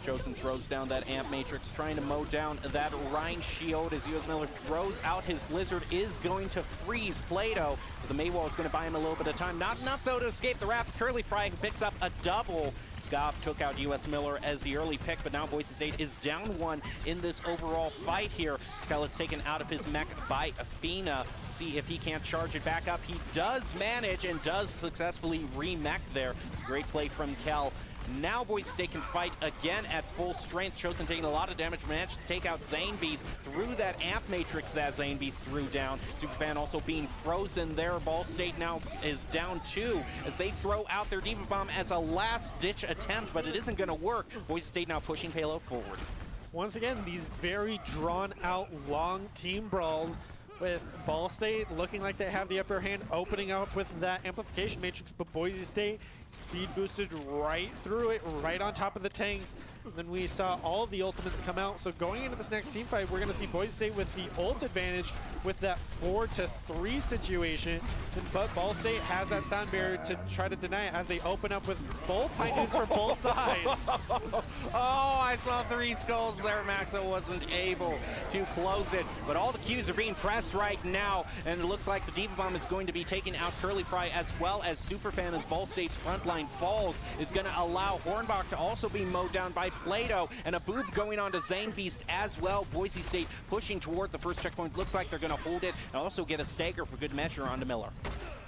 Chosen throws down that Amp Matrix, trying to mow down that Rhine Shield as US Miller throws out his Blizzard, is going to freeze Plato. The Maywall is going to buy him a little bit of time. Not enough, though, to escape the wrath. Curly Fry picks up a double. Goff took out US Miller as the early pick, but now Boise State is down one in this overall fight here. Skelet's taken out of his mech by Athena. See if he can't charge it back up. He does manage and does successfully re-mech there. Great play from Kel. Now Boise State can fight again at full strength. Chosen taking a lot of damage, manages to take out Zane Beast through that Amp Matrix that Zane Beast threw down. Superfan also being frozen there. Ball State now is down 2 as they throw out their Diva Bomb as a last-ditch attempt, but it isn't going to work. Boise State now pushing Payload forward. Once again, these very drawn-out, long team brawls with Ball State looking like they have the upper hand, opening up with that Amplification Matrix, but Boise State speed boosted right through it, right on top of the tanks. And then we saw all of the ultimates come out. So going into this next team fight, we're going to see Boise State with the ult advantage with that 4-3 situation. But Ball State has that sound barrier to try to deny it as they open up with both Titans for both sides. Oh, I saw 3 skulls there. Maxo wasn't able to close it, but all the Qs are being pressed right now, and it looks like the Diva Bomb is going to be taking out Curly Fry as well as Superfan as Ball State's front line falls. Is going to allow Hornbach to also be mowed down by Plato, and a boob going on to Zane Beast as well. Boise State pushing toward the first checkpoint. Looks like they're going to hold it and also get a stagger for good measure onto Miller.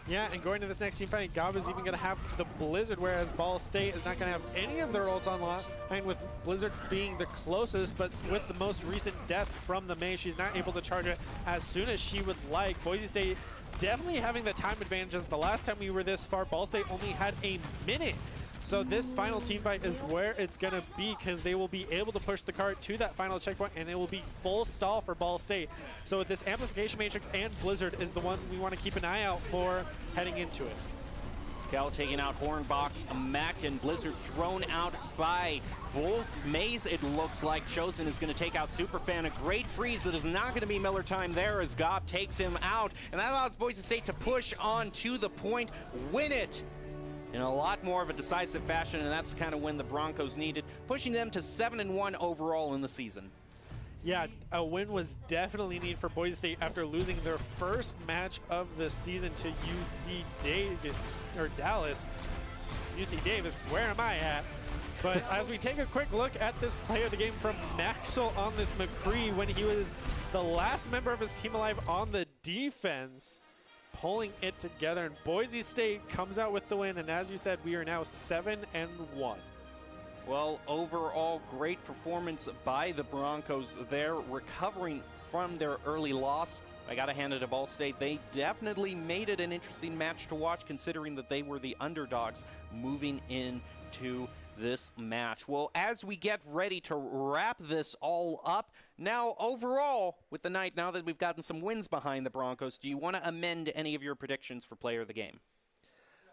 Yeah, and going to this next team fight, Gav is even going to have the Blizzard, whereas Ball State is not going to have any of their ults online, with Blizzard being the closest, but with the most recent death from the Mei, she's not able to charge it as soon as she would like. Boise State definitely having the time advantages. The last time we were this far, Ball State only had a minute. So this final team fight is where it's going to be, because they will be able to push the cart to that final checkpoint, and it will be full stall for Ball State. So with this Amplification Matrix and Blizzard is the one we want to keep an eye out for heading into it. Scal taking out Hornbox, Mac, and Blizzard thrown out by both Maze. It looks like Chosen is going to take out Superfan. A great freeze. It is not going to be Miller time there as Gob takes him out, and that allows Boise State to push on to the point, win it in a lot more of a decisive fashion, and that's kind of when the Broncos needed, pushing them to 7-1 overall in the season. Yeah, a win was definitely needed for Boise State after losing their first match of the season to Dallas. UC Davis, where am I at? But as we take a quick look at this play of the game from Maxwell on this McCree when he was the last member of his team alive on the defense, pulling it together, and Boise State comes out with the win. And as you said, we are now 7-1. Well, overall, great performance by the Broncos. They're recovering from their early loss. I got to hand it to Ball State. They definitely made it an interesting match to watch, considering that they were the underdogs moving into this match. Well, as we get ready to wrap this all up, now overall with the night, now that we've gotten some wins behind the Broncos, do you want to amend any of your predictions for player of the game?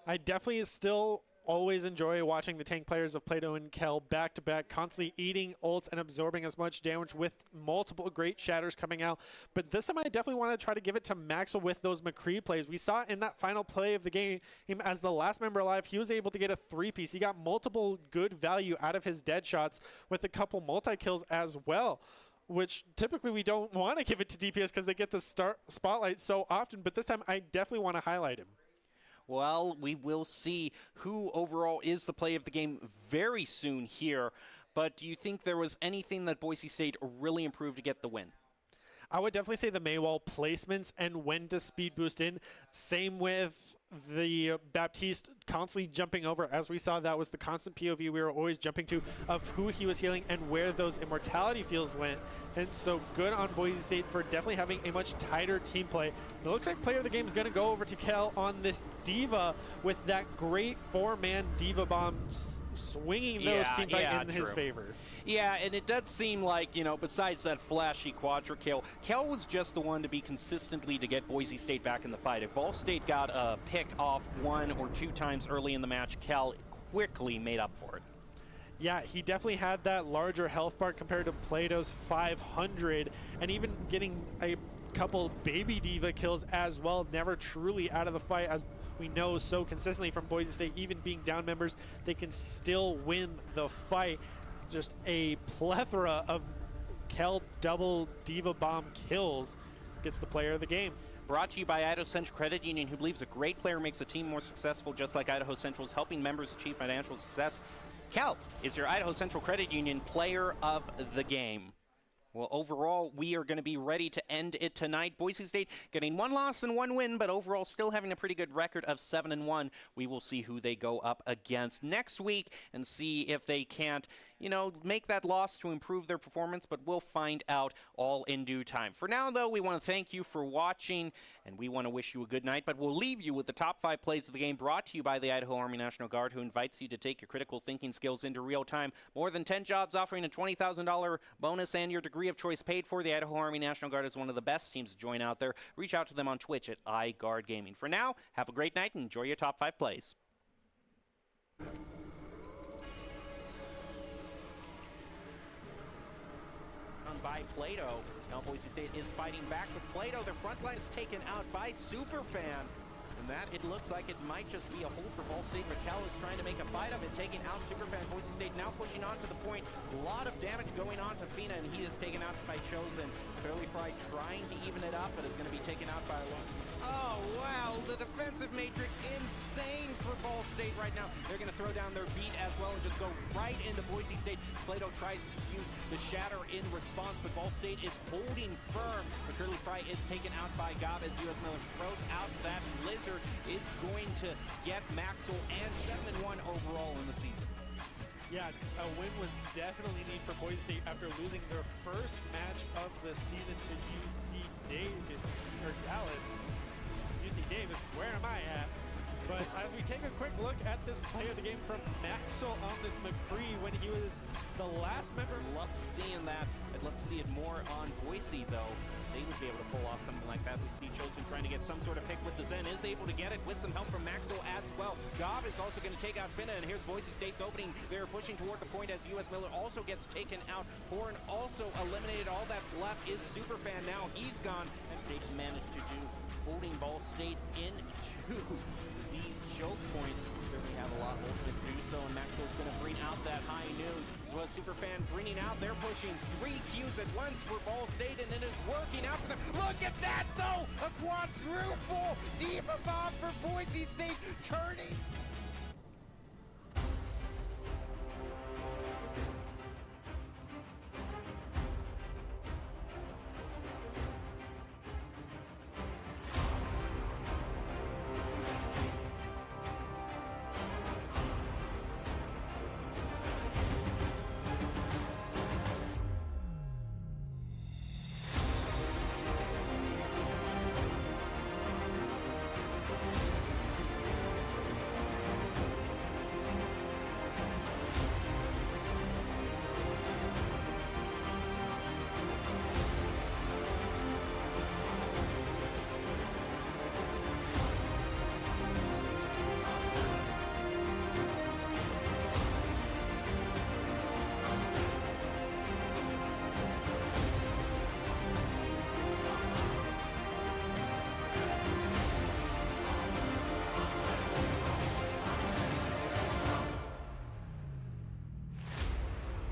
I definitely still always enjoy watching the tank players of Plato and Kel back-to-back, constantly eating ults and absorbing as much damage with multiple great shatters coming out. But this time I definitely want to try to give it to Maxwell with those McCree plays. We saw in that final play of the game, him as the last member alive, he was able to get a 3-piece. He got multiple good value out of his dead shots with a couple multi-kills as well, which typically we don't want to give it to DPS because they get the spotlight so often. But this time I definitely want to highlight him. Well, we will see who overall is the play of the game very soon here. But do you think there was anything that Boise State really improved to get the win? I would definitely say the Maywall placements and when to speed boost in. Same with the Baptiste constantly jumping over. As we saw, that was the constant POV we were always jumping to of who he was healing and where those immortality fields went. And so good on Boise State for definitely having a much tighter team play. It looks like player of the game is going to go over to Kel on this Diva with that great 4-man Diva bomb swinging those team fight in his favor. Yeah, and it does seem like, you know, besides that flashy quadra kill, Kel was just the one to be consistently to get Boise State back in the fight. If Ball State got a pick off 1 or 2 times early in the match, Kel quickly made up for it. Yeah, he definitely had that larger health bar compared to Plato's 500, and even getting a couple baby Diva kills as well, never truly out of the fight as we know so consistently from Boise State, even being down members, they can still win the fight. Just a plethora of Kel double Diva Bomb kills gets the player of the game. Brought to you by Idaho Central Credit Union, who believes a great player makes a team more successful, just like Idaho Central's helping members achieve financial success. Kel is your Idaho Central Credit Union player of the game. Well, overall, we are going to be ready to end it tonight. Boise State getting 1 loss and 1 win, but overall still having a pretty good record of 7-1. We will see who they go up against next week and see if they can't, make that loss to improve their performance, but we'll find out all in due time. For now, though, we want to thank you for watching, and we want to wish you a good night, but we'll leave you with the top 5 plays of the game brought to you by the Idaho Army National Guard, who invites you to take your critical thinking skills into real time. More than 10 jobs offering a $20,000 bonus and your degree of choice paid for. The Idaho Army National Guard is one of the best teams to join out there. Reach out to them on Twitch at iGuardGaming. For now, have a great night and enjoy your top 5 plays. By Plato. Now Boise State is fighting back with Plato. Their front line is taken out by Superfan. And that, it looks like it might just be a hold for Ball State. Raquel is trying to make a fight of it, taking out Superfan. Boise State now pushing on to the point. A lot of damage going on to Fina, and he is taken out by Chosen. Curly Fry trying to even it up, but is going to be taken out by Alone. Oh, wow. The defensive matrix insane for Ball State right now. They're going to throw down their beat as well and just go right into Boise State. Plato tries to use the shatter in response, but Ball State is holding firm. But Curly Fry is taken out by Gob as U.S. Miller throws out that Lizard. Is going to get Maxwell and 7-1 overall in the season. Yeah, a win was definitely needed for Boise State after losing their first match of the season to Dallas. UC Davis, where am I at? But as we take a quick look at this play of the game from Maxwell on this McCree when he was the last member. Love seeing that. I'd love to see it more on Boise, though. They would be able to pull off something like that. We see Chosen trying to get some sort of pick with the Zen, is able to get it with some help from Maxwell as well. Gob is also going to take out Finna, and here's Boise State's opening. They're pushing toward the point as U.S. Miller also gets taken out. Horn also eliminated. All that's left is Superfan now. He's gone. State managed to do holding Ball State into these choke points. Certainly have a lot of ultimates to do so, and Maxwell's going to bring out that high noon. As well as Superfan bringing out, they're pushing 3 Qs at once for Ball State, and it is working out for them. Look at that, though! A quadruple Diva Bomb for Boise State, turning